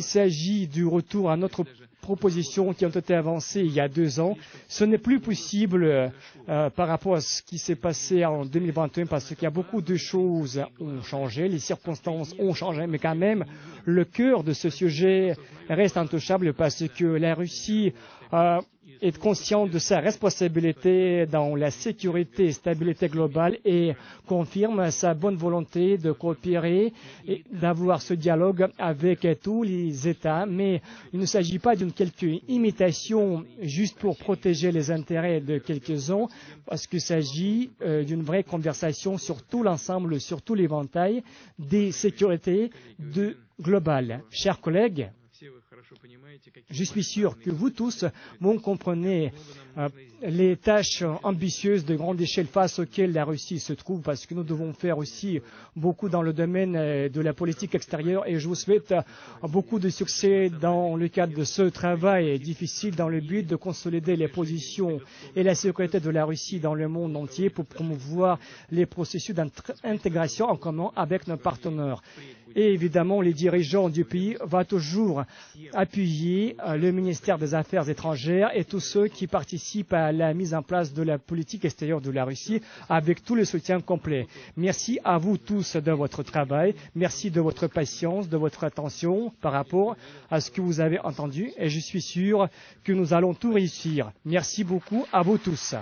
s'agit du retour à notre propositions qui ont été avancées il y a 2 ans. Ce n'est plus possible par rapport à ce qui s'est passé en 2021 parce qu'il y a beaucoup de choses qui ont changé, les circonstances ont changé, mais quand même, le cœur de ce sujet reste intouchable parce que la Russie est conscient de sa responsabilité dans la sécurité et stabilité globale et confirme sa bonne volonté de coopérer et d'avoir ce dialogue avec tous les États. Mais il ne s'agit pas d'une quelque imitation juste pour protéger les intérêts de quelques-uns, parce qu'il s'agit d'une vraie conversation sur tout l'ensemble, sur tout l'éventail des sécurités globales. Chers collègues, je suis sûr que vous tous, vous comprenez les tâches ambitieuses de grande échelle face auxquelles la Russie se trouve, parce que nous devons faire aussi beaucoup dans le domaine de la politique extérieure, et je vous souhaite beaucoup de succès dans le cadre de ce travail difficile dans le but de consolider les positions et la sécurité de la Russie dans le monde entier pour promouvoir les processus d'intégration en commun avec nos partenaires. Et évidemment, les dirigeants du pays vont toujours appuyer le ministère des Affaires étrangères et tous ceux qui participent à la mise en place de la politique extérieure de la Russie avec tout le soutien complet. Merci à vous tous de votre travail. Merci de votre patience, de votre attention par rapport à ce que vous avez entendu. Et je suis sûr que nous allons tout réussir. Merci beaucoup à vous tous.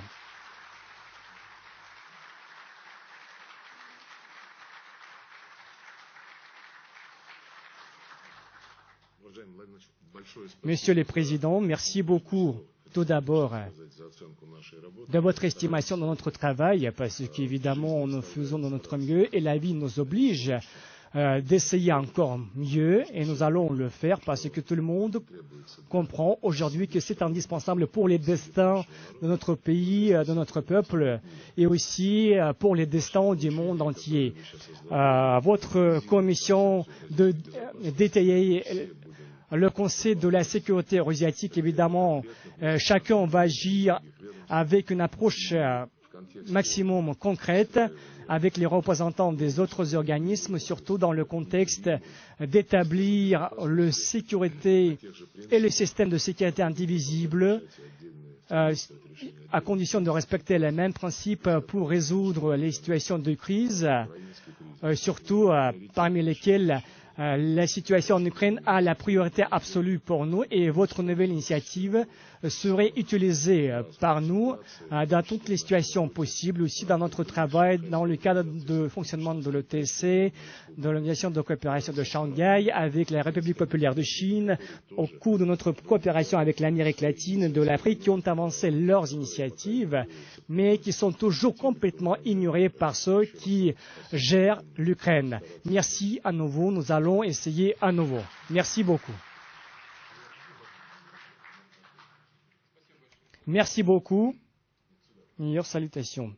Monsieur le Président, merci beaucoup tout d'abord de votre estimation de notre travail, parce qu'évidemment nous faisons de notre mieux et la vie nous oblige d'essayer encore mieux et nous allons le faire parce que tout le monde comprend aujourd'hui que c'est indispensable pour les destins de notre pays, de notre peuple et aussi pour les destins du monde entier. Votre commission de détailler le Conseil de la sécurité eurasiatique, évidemment, chacun va agir avec une approche maximum concrète avec les représentants des autres organismes, surtout dans le contexte d'établir le sécurité et le système de sécurité indivisible à condition de respecter les mêmes principes pour résoudre les situations de crise, surtout parmi lesquelles la situation en Ukraine a la priorité absolue pour nous et votre nouvelle initiative serait utilisée par nous dans toutes les situations possibles, aussi dans notre travail, dans le cadre de fonctionnement de l'ETC, de l'Organisation de coopération de Shanghai, avec la République populaire de Chine, au cours de notre coopération avec l'Amérique latine, de l'Afrique, qui ont avancé leurs initiatives, mais qui sont toujours complètement ignorées par ceux qui gèrent l'Ukraine. Merci à nouveau, nous allons essayer à nouveau. Merci beaucoup. Merci beaucoup. Meilleures salutations.